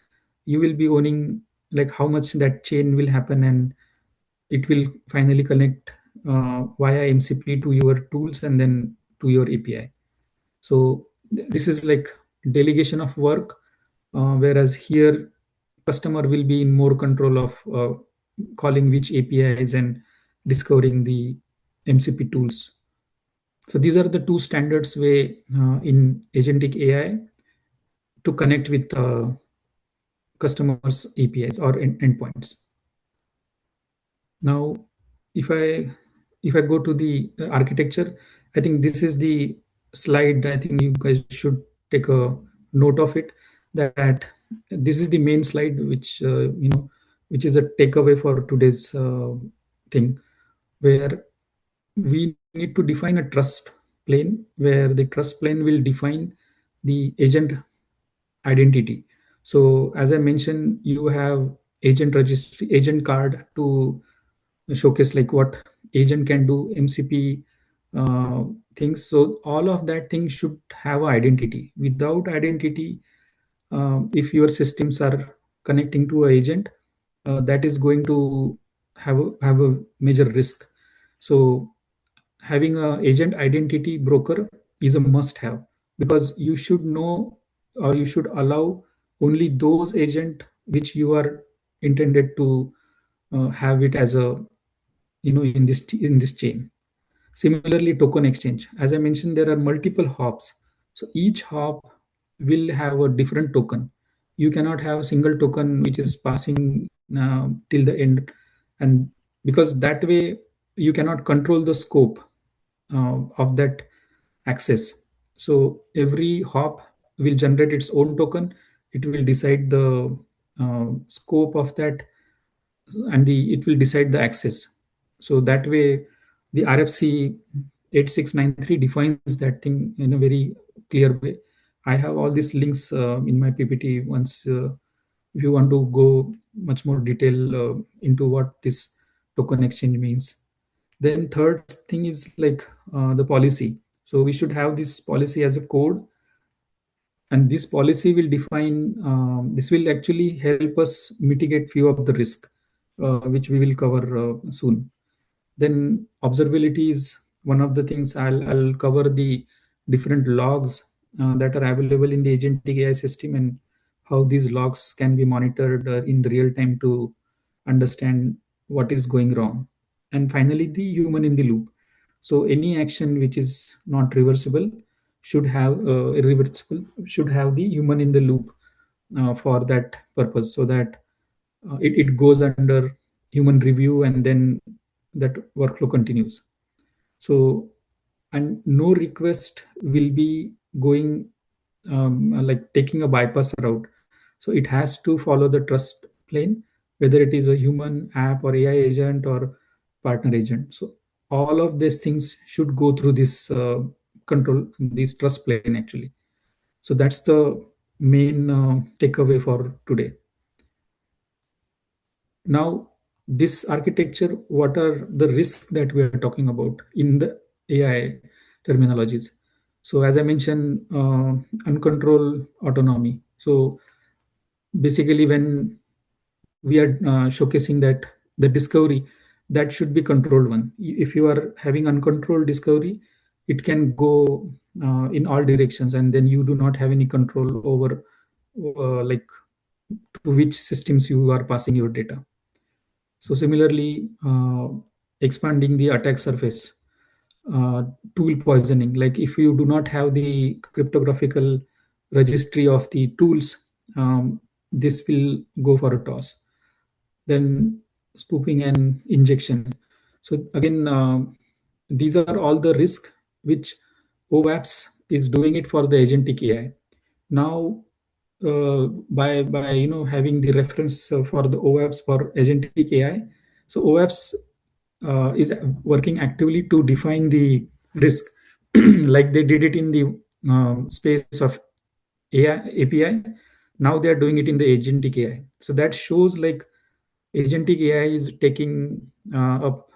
You will be owning like how much that chain will happen, and it will finally connect via MCP to your tools and then to your API. So this is like delegation of work, whereas here customer will be in more control of calling which APIs and discovering the MCP tools. So these are the two standards way in agentic AI to connect with customers' APIs or endpoints. Now, if I go to the architecture, I think this is the slide. I think you guys should take a note of it. That this is the main slide, which which is a takeaway for today's thing, where we need to define a trust plane, where the trust plane will define the agent identity. So as I mentioned, you have agent registry, agent card to showcase like what agent can do, MCP things. So all of that thing should have an identity. Without identity, if your systems are connecting to an agent, that is going to have a major risk. So having a agent identity broker is a must have, because you should know or you should allow only those agent which you are intended to have it as a in this chain. Similarly, token exchange, as I mentioned, there are multiple hops, so each hop will have a different token. You cannot have a single token which is passing till the end, and because that way you cannot control the scope of that access. So every hop will generate its own token. It will decide the scope of that, and it will decide the access. So that way the RFC 8693 defines that thing in a very clear way. I have all these links in my PPT. Once if you want to go much more detail into what this token exchange means. Then third thing is like the policy. So we should have this policy as a code, and this policy will define, this will actually help us mitigate few of the risk, which we will cover soon. Then observability is one of the things. I'll cover the different logs that are available in the agentic AI system, and how these logs can be monitored in the real time to understand what is going wrong. And finally, the human in the loop. So any action which is not reversible should have irreversible should have the human in the loop for that purpose, so that it goes under human review, and then that workflow continues. So, and no request will be going like taking a bypass route. So it has to follow the trust plane, whether it is a human app or AI agent or partner agent. So all of these things should go through this this trust plane actually. So that's the main takeaway for today. Now, this architecture, what are the risks that we are talking about in the AI terminologies? So as I mentioned, uncontrolled autonomy. So basically, when we are showcasing that the discovery, that should be controlled one. If you are having uncontrolled discovery, it can go in all directions, and then you do not have any control over like to which systems you are passing your data. So similarly, expanding the attack surface, tool poisoning. Like if you do not have the cryptographical registry of the tools, this will go for a toss. Then spoofing and injection. So again, these are all the risk which OWASP is doing it for the agentic AI. Now, by having the reference for the OWASP for agentic AI, so OWASP is working actively to define the risk, like they did it in the space of AI API. Now they are doing it in the agentic AI. So that shows like agentic AI is taking up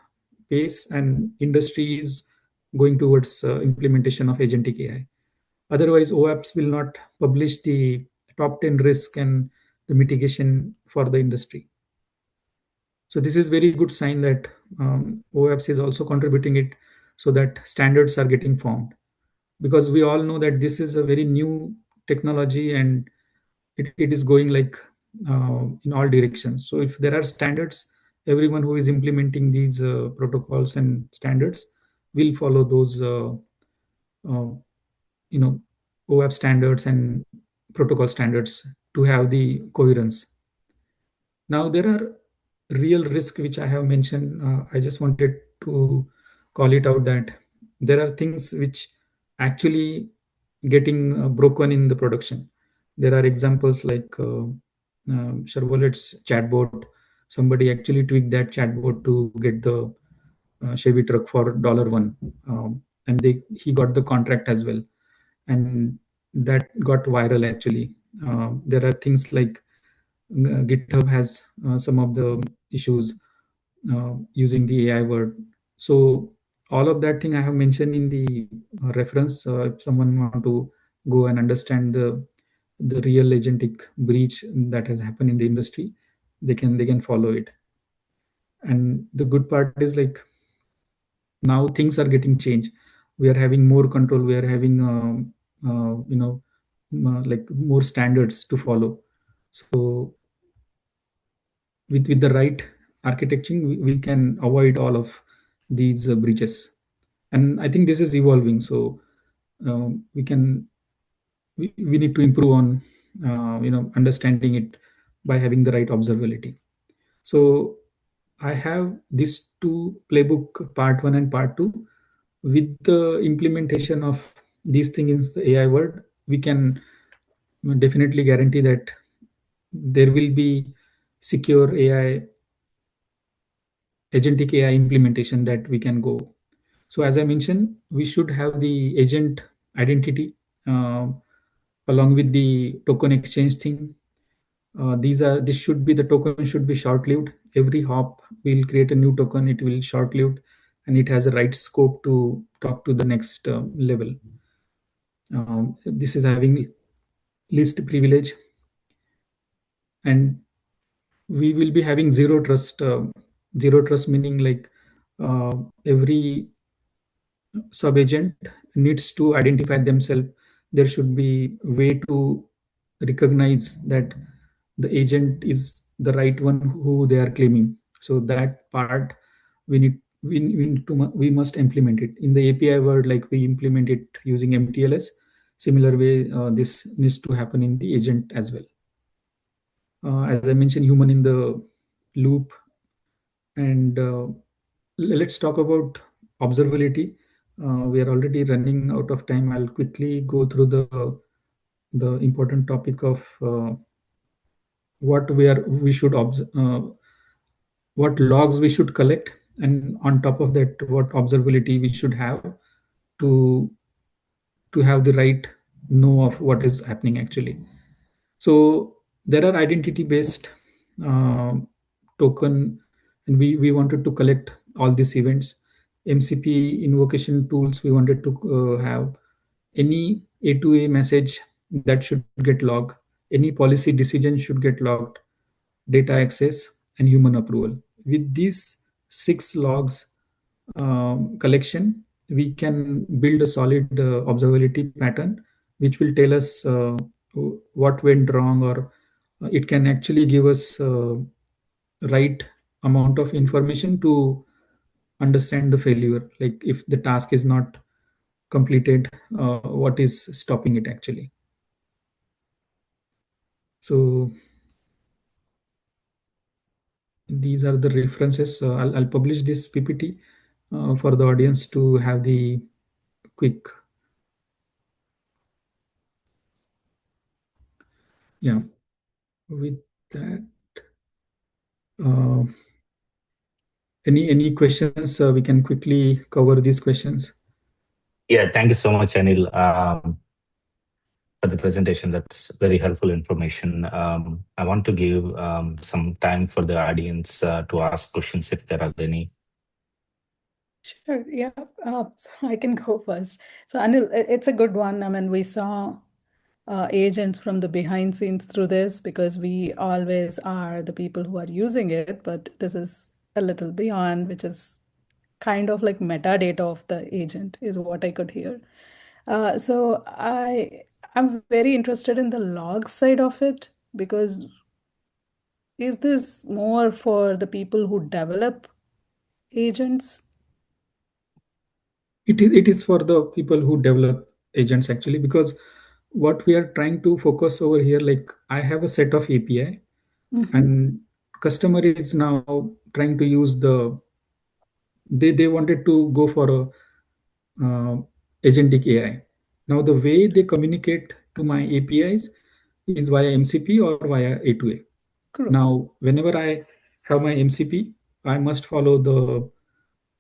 pace, and industry is going towards implementation of agentic AI. Otherwise, OAPs will not publish the top 10 risk and the mitigation for the industry. So this is very good sign that OAPs is also contributing it, so that standards are getting formed. Because we all know that this is a very new technology, and it is going like in all directions. So if there are standards, everyone who is implementing these protocols and standards will follow those OAP standards and protocol standards to have the coherence. Now there are real risks which I have mentioned. I just wanted to call it out that there are things which actually getting broken in the production. There are examples like Chevrolet's chatbot. Somebody actually tweaked that chatbot to get the Chevy truck for $1, and he got the contract as well, and that got viral actually. There are things like GitHub has some of the issues using the AI word. So all of that thing I have mentioned in the reference. If someone want to go and understand the real agentic breach that has happened in the industry, they can follow it. And the good part is like now things are getting changed. We are having more control. We are having like more standards to follow. So with the right architecture, we can avoid all of these breaches. And I think this is evolving. So we need to improve on understanding it by having the right observability. So I have these two playbook, part 1 and part 2. With the implementation of these things in the AI world, we can definitely guarantee that there will be secure AI, agentic AI implementation that we can go. So as I mentioned, we should have the agent identity along with the token exchange thing. This should be, the token should be short-lived. Every hop will create a new token. It will short-lived, and it has a right scope to talk to the next level. This is having least privilege, and we will be having zero trust. Zero trust meaning like every sub-agent needs to identify themselves. There should be way to recognize that the agent is the right one who they are claiming. So that part we must implement it in the API world, like we implement it using MTLS. Similar way, this needs to happen in the agent as well. As I mentioned, human in the loop. And let's talk about observability. We are already running out of time. I'll quickly go through the important topic of we should what logs we should collect, and on top of that, what observability we should have to have the right know of what is happening actually. So there are identity based token, and we wanted to collect all these events. MCP invocation tools, we wanted to have any A2A message that should get logged, any policy decision should get logged, data access, and human approval. With these 6 logs collection, we can build a solid observability pattern, which will tell us what went wrong, or it can actually give us right amount of information to understand the failure. Like if the task is not completed, what is stopping it actually. So these are the references. I'll publish this PPT for the audience to have the quick. Yeah, with that, any questions? We can quickly cover these questions. Yeah, thank you so much, Anil, for the presentation. That's very helpful information. I want to give some time for the audience to ask questions if there are any. Sure, yeah. So I can go first. So Anil, it's a good one. I mean, we saw agents from the behind scenes through this, because we always are the people who are using it, but this is a little beyond, which is kind of like metadata of the agent is what I could hear. So I'm very interested in the log side of it, because is this more for the people who develop agents? It is for the people who develop agents actually, because what we are trying to focus over here, like I have a set of API, and customer is now trying to use they wanted to go for a agentic AI. Now the way they communicate to my APIs is via MCP or via A2A. Cool. Now whenever I have my MCP, I must follow the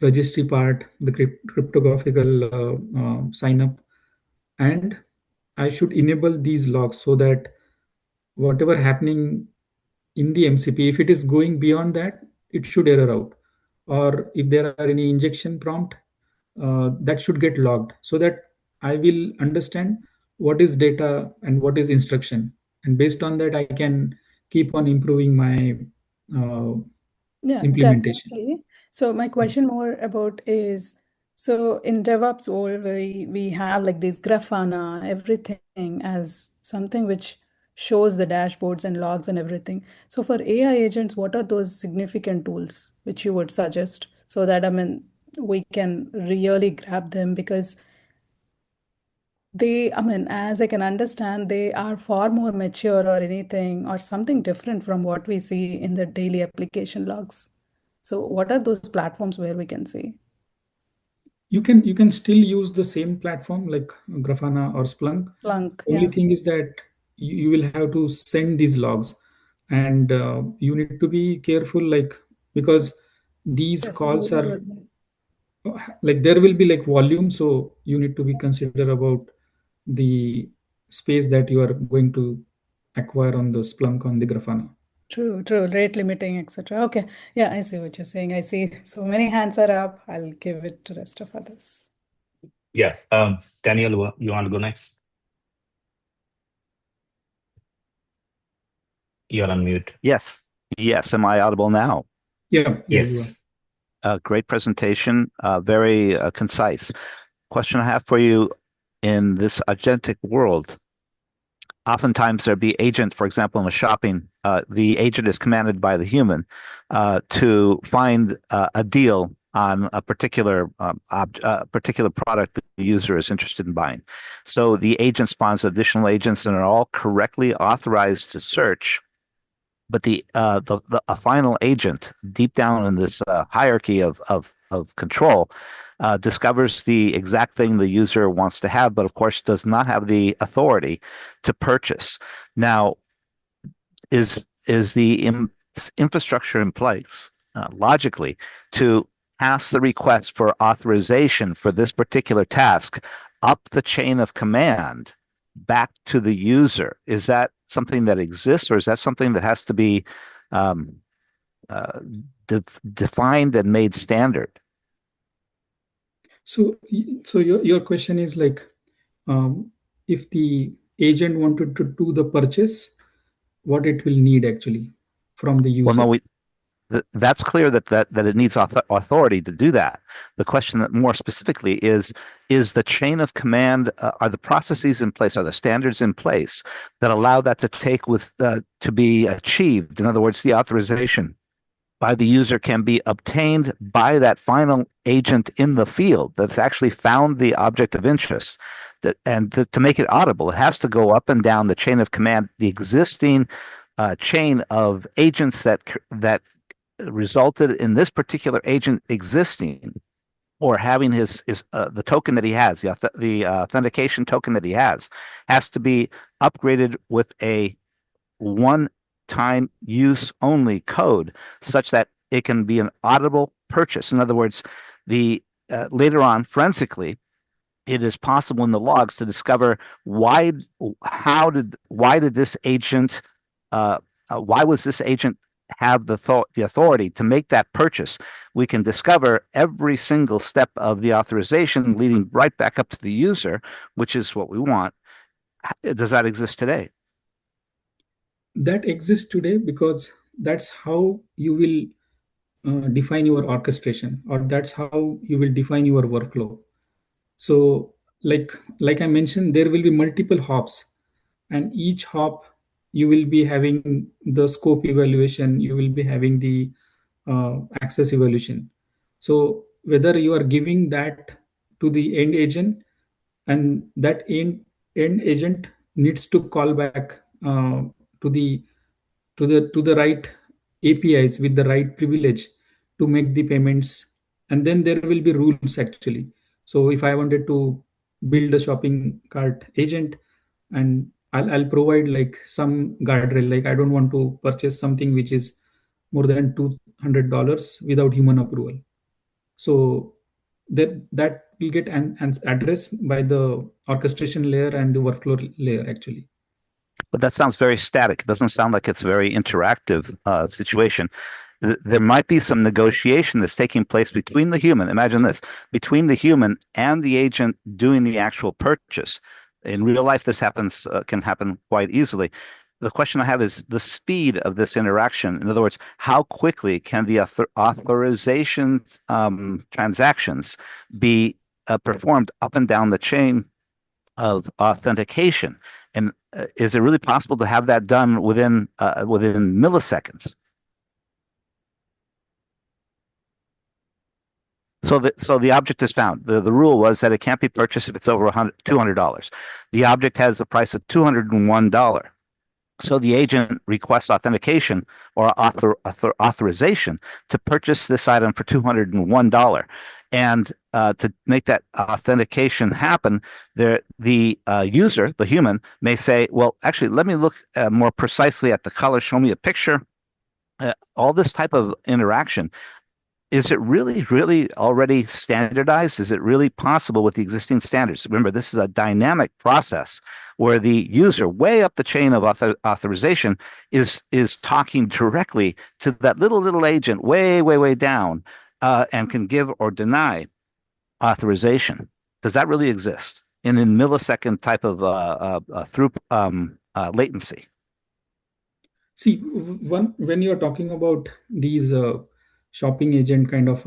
registry part, the cryptographic sign up, and I should enable these logs so that whatever happening in the MCP, if it is going beyond that, it should error out. Or if there are any injection prompt, that should get logged so that I will understand what is data and what is instruction. And based on that, I can keep on improving my Yeah, implementation. definitely. So my question more about is, so in DevOps world, we have like this Grafana, everything as something which shows the dashboards and logs and everything. So for AI agents, what are those significant tools which you would suggest, so that, I mean, we can really grab them? Because they, I mean, as I can understand, they are far more mature or anything or something different from what we see in the daily application logs. So what are those platforms where we can see? You can still use the same platform like Grafana or Splunk. Splunk, Only yeah. thing is that you will have to send these logs, and you need to be careful, like because these Yes, calls that are would be- like there will be like volume, so you need to be consider about the space that you are going to acquire on the Splunk on the Grafana. True, rate limiting, etc. Okay, yeah, I see what you're saying. I see so many hands are up. I'll give it to rest of others. Yeah, Daniel, you want to go next? You're on mute. Yes. Am I audible now? Yeah, Yes. you are. Great presentation, very concise. Question I have for you: in this agentic world, oftentimes there'd be agent, for example, in a shopping, the agent is commanded by the human to find a deal on a particular product that the user is interested in buying. So the agent spawns additional agents and are all correctly authorized to search. But a final agent deep down in this hierarchy of control discovers the exact thing the user wants to have, but of course does not have the authority to purchase. Now, is the infrastructure in place logically to pass the request for authorization for this particular task up the chain of command back to the user? Is that something that exists, or is that something that has to be defined and made standard? So your question is like, if the agent wanted to do the purchase, what it will need actually from the user? Well, no, that's clear that it needs authority to do that. The question that more specifically is the chain of command, are the processes in place, are the standards in place that allow that to to be achieved? In other words, the authorization by the user can be obtained by that final agent in the field that's actually found the object of interest. And to make it audible, it has to go up and down the chain of command, the existing chain of agents that resulted in this particular agent existing or having the token that he has, the authentication token that he has to be upgraded with a one-time use only code such that it can be an audible purchase. In other words, later on forensically, it is possible in the logs to discover why did this agent why was this agent have the authority to make that purchase. We can discover every single step of the authorization leading right back up to the user, which is what we want. Does that exist today? That exists today because that's how you will define your orchestration, or that's how you will define your workflow. So like I mentioned, there will be multiple hops, and each hop you will be having the scope evaluation, you will be having the access evaluation. So whether you are giving that to the end agent, and that end agent needs to call back to the right APIs with the right privilege to make the payments, and then there will be rules actually. So if I wanted to build a shopping cart agent, and I'll provide like some guardrail, like I don't want to purchase something which is more than $200 without human approval. So that will get addressed by the orchestration layer and the workflow layer actually. But that sounds very static. It doesn't sound like it's a very interactive situation. There might be some negotiation that's taking place between the human. Imagine this, between the human and the agent doing the actual purchase. In real life, this can happen quite easily. The question I have is the speed of this interaction. In other words, how quickly can the authorization transactions be performed up and down the chain of authentication? And is it really possible to have that done within milliseconds? So the object is found. The rule was that it can't be purchased if it's over $200. The object has a price of $201. So the agent requests authentication or authorization to purchase this item for $201. And to make that authentication happen, the user, the human, may say, well, actually, let me look more precisely at the color. Show me a picture. All this type of interaction is it really, really already standardized? Is it really possible with the existing standards? Remember, this is a dynamic process where the user, way up the chain of authorization, is talking directly to that little agent, way down, and can give or deny authorization. Does that really exist in millisecond type of latency? See, when you're talking about these shopping agent kind of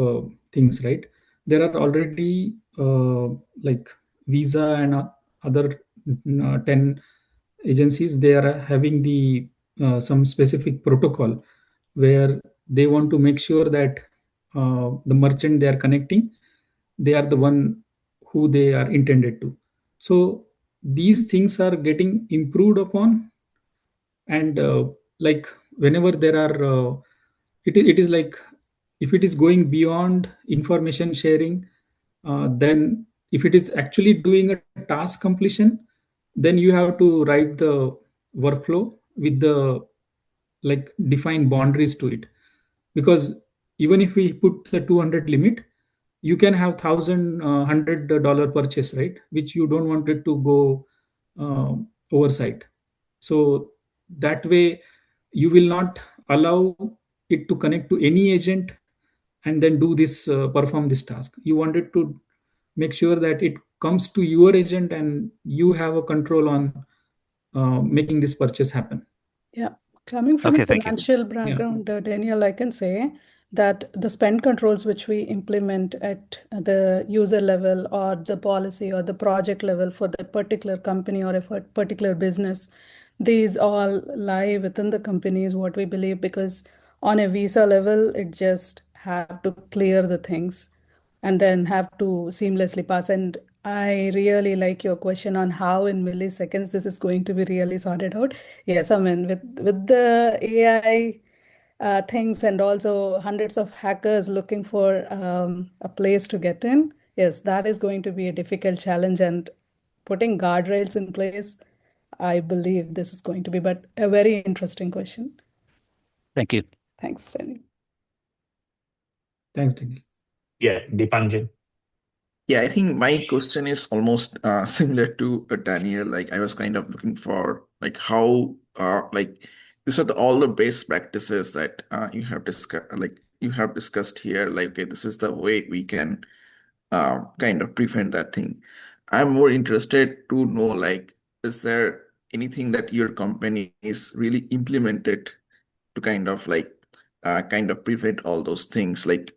things, right? There are already like Visa and other 10 agencies. They are having the some specific protocol where they want to make sure that the merchant they are connecting, they are the one who they are intended to. So these things are getting improved upon, and like whenever there are it is like if it is going beyond information sharing, then if it is actually doing a task completion, then you have to write the workflow with the like define boundaries to it. Because even if we put the 200 limit, you can have $1,100 purchase, right, which you don't want it to go oversight. So that way you will not allow it to connect to any agent and then do this perform this task. You want it to make sure that it comes to your agent and you have a control on making this purchase happen. Yeah, coming from Okay, a thank you. financial background, Daniel, I can say that the spend controls which we implement at the user level or the policy or the project level for the particular company or a particular business, these all lie within the companies, what we believe, because on a visa level, it just have to clear the things and then have to seamlessly pass. And I really like your question on how in milliseconds this is going to be really sorted out. Yes, I mean with the AI things and also hundreds of hackers looking for a place to get in, yes, that is going to be a difficult challenge. And putting guardrails in place, I believe this is going to be, but a very interesting question. Thank you. Thanks, Daniel. Thanks, Daniel. Yeah, Dipanjan. Yeah, I think my question is almost similar to Daniel. Like I was kind of looking for like how like these are all the best practices that you have discussed here. Like okay, this is the way we can kind of prevent that thing. I'm more interested to know like is there anything that your company is really implemented to kind of prevent all those things like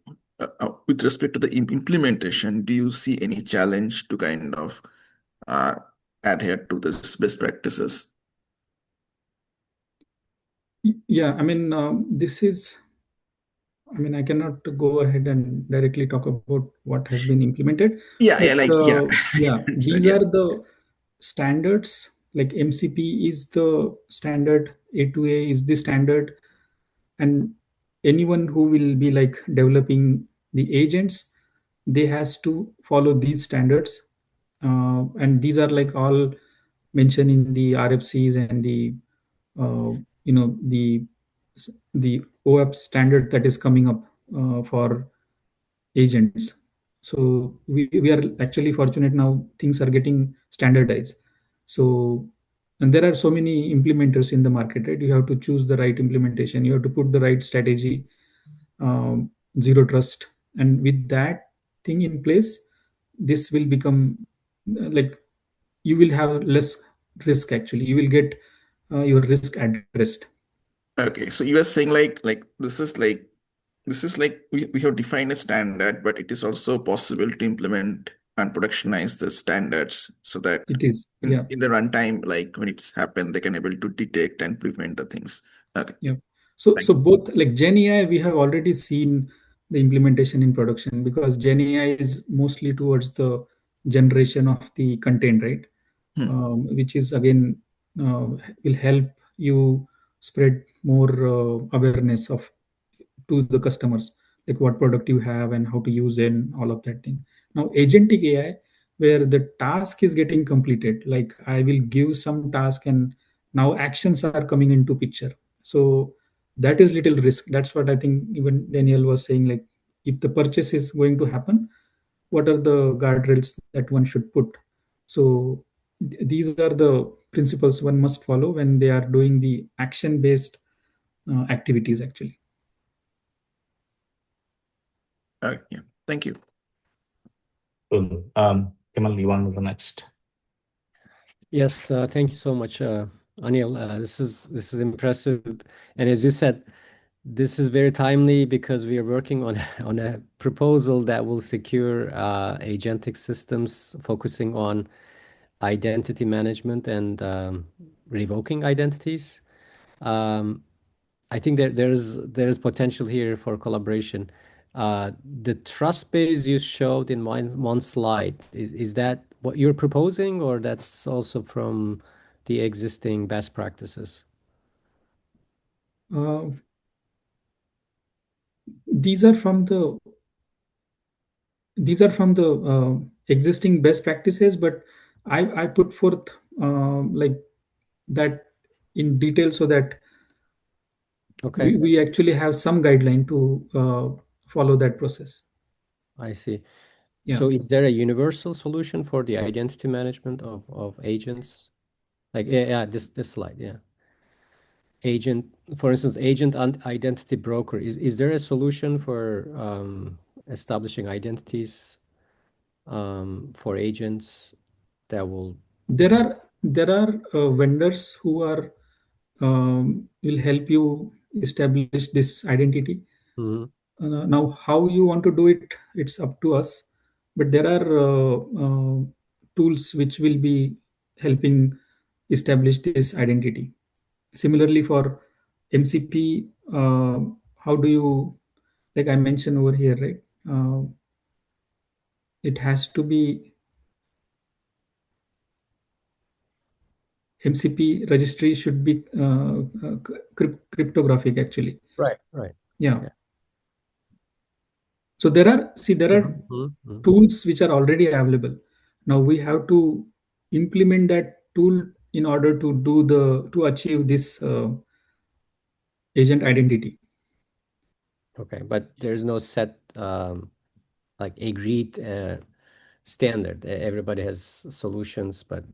with respect to the implementation, do you see any challenge to kind of uh, adhere to this best practices? Yeah, I mean, I cannot go ahead and directly talk about what has been implemented. Yeah, Yeah, these yeah. are the standards. Like MCP is the standard, A2A is the standard, and anyone who will be like developing the agents, they has to follow these standards, and these are like all mentioned in the RFCs and the uh, you know the OAP standard that is coming up for agents. So we are actually fortunate now, things are getting standardized. So, and there are so many implementers in the market, right? You have to choose the right implementation, you have to put the right strategy, zero trust. And with that thing in place, this will become like you will have less risk. Actually, you will get your risk addressed. Okay, so you are saying like this is like we have defined a standard, but it is also possible to implement and productionize the standards so that It is, yeah. in the runtime, like when it's happened, they can able to detect and prevent the things. Okay. Yeah. So Thank so both like Gen AI, we have already seen the implementation in production, because Gen AI is mostly towards the generation of the content, right? Which is again will help you spread more awareness of to the customers, like what product you have and how to use it and all of that thing. Now agentic AI, where the task is getting completed, like I will give some task and now actions are coming into picture. So that is little risk. That's what I think even Daniel was saying, like if the purchase is going to happen, what are the guardrails that one should put? So these are the principles one must follow when they are doing the action-based activities, actually. Yeah, thank you. Cool. Kemal, you want to go next? Yes, thank you so much, Anil. This is impressive, and as you said, this is very timely because we are working on on a proposal that will secure agentic systems focusing on identity management and revoking identities. I think there's potential here for collaboration. The trust base you showed in one slide, is that what you're proposing, or that's also from the existing best practices? These are from the existing best practices, but I put forth like that in detail so that Okay, we actually have some guideline to follow that process. I see. Yeah. So is there a universal solution for the identity management of agents? Like, yeah, this slide, yeah. Agent, for instance, agent and identity broker. Is there a solution for establishing identities for agents that will? There are vendors who are will help you establish this identity. Mhm. Now, how you want to do it, it's up to us. But there are tools which will be helping establish this identity. Similarly, for MCP, how do you, like I mentioned over here, right? It has to be MCP registry should be cryptographic, actually. Right. Yeah. Yeah. So there are Mhm. tools which are already available. Now we have to implement that tool in order to achieve this agent identity. Okay, but there's no set like agreed standard. Everybody has solutions, but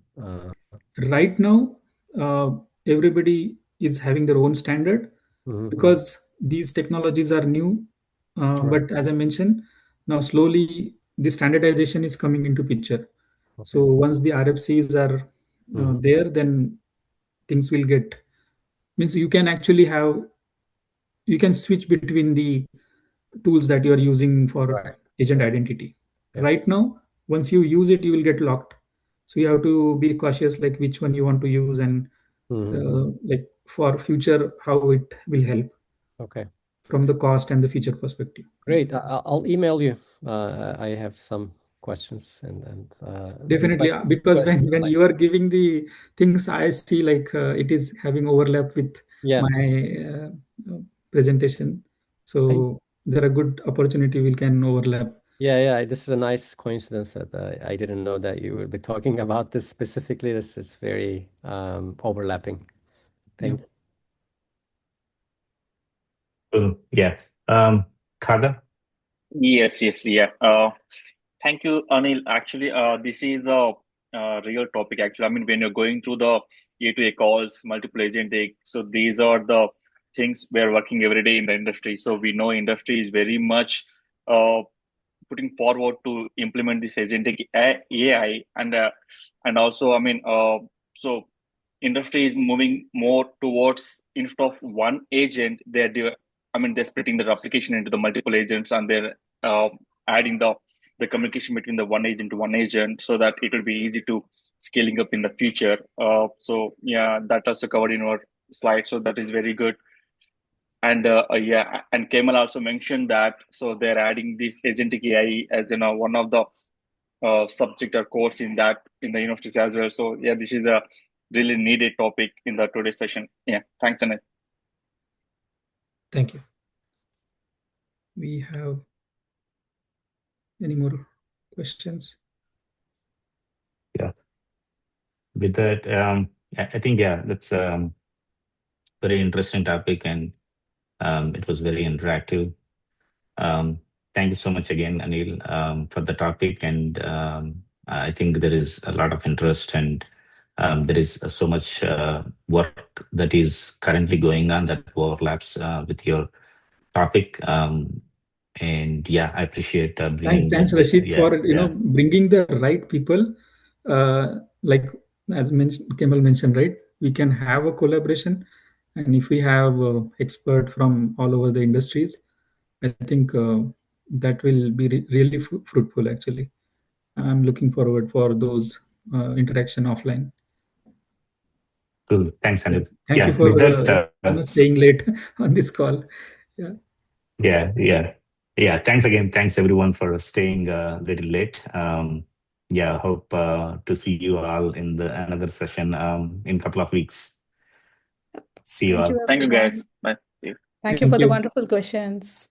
Right now, everybody is having their own standard because these technologies are new. Right. But as I mentioned, now slowly the standardization is coming into picture. So Okay. once the RFCs are there, then things will get, means you can actually have, you can switch between the tools that you are using for Right. agent identity. Yeah. Right now, once you use it, you will get locked. So you have to be cautious, like which one you want to use, and like for future how it will help Okay. from the cost and the feature perspective. Great. I'll email you. I have some questions and Definitely, because questions when like, you are giving the things, I see like it is having overlap with yeah. my presentation. So there are good opportunity we can overlap. Yeah. This is a nice coincidence that I didn't know that you would be talking about this specifically. This is very overlapping. Thank you. Cool. Yeah. Khada? Yes, yeah. Thank you, Anil. Actually, this is the real topic. Actually, I mean, when you're going through the A2A calls, multiple agentic, so these are the things we are working every day in the industry. So we know industry is very much putting forward to implement this agentic AI, and also, I mean, so industry is moving more towards, instead of one agent, they're splitting their application into the multiple agents, and they're adding the communication between the one agent to one agent, so that it will be easy to scaling up in the future. So yeah, that also covered in our slide. So that is very good. And yeah, and Kemal also mentioned that, so they're adding this agentic AI as one of the subject or course in the universities as well. So yeah, this is a really needed topic in the today's session. Yeah, thanks, Anil. Thank you. We have any more questions? Yeah. With that, I think, yeah, that's very interesting topic, and it was very interactive. thank you so much again, Anil, for the topic. And I think there is a lot of interest, and there is so much work that is currently going on that overlaps with your topic. And yeah, I appreciate bringing Thanks, that. Rashid, Yeah, for yeah. bringing the right people. Like as mentioned, Kemal mentioned, right? We can have a collaboration, and if we have expert from all over the industries, I think that will be really fruitful. Actually, I'm looking forward for those interaction offline. Cool. Thanks, Yeah. Anil. Thank you Yeah, for with that, staying late on this call. Yeah. Yeah. Thanks again. Thanks everyone for staying a little late. Yeah, hope to see you all in the another session in a couple of weeks. See you Thank all. you, Thank you, everyone. guys. Bye. See you. Thank you for the wonderful questions.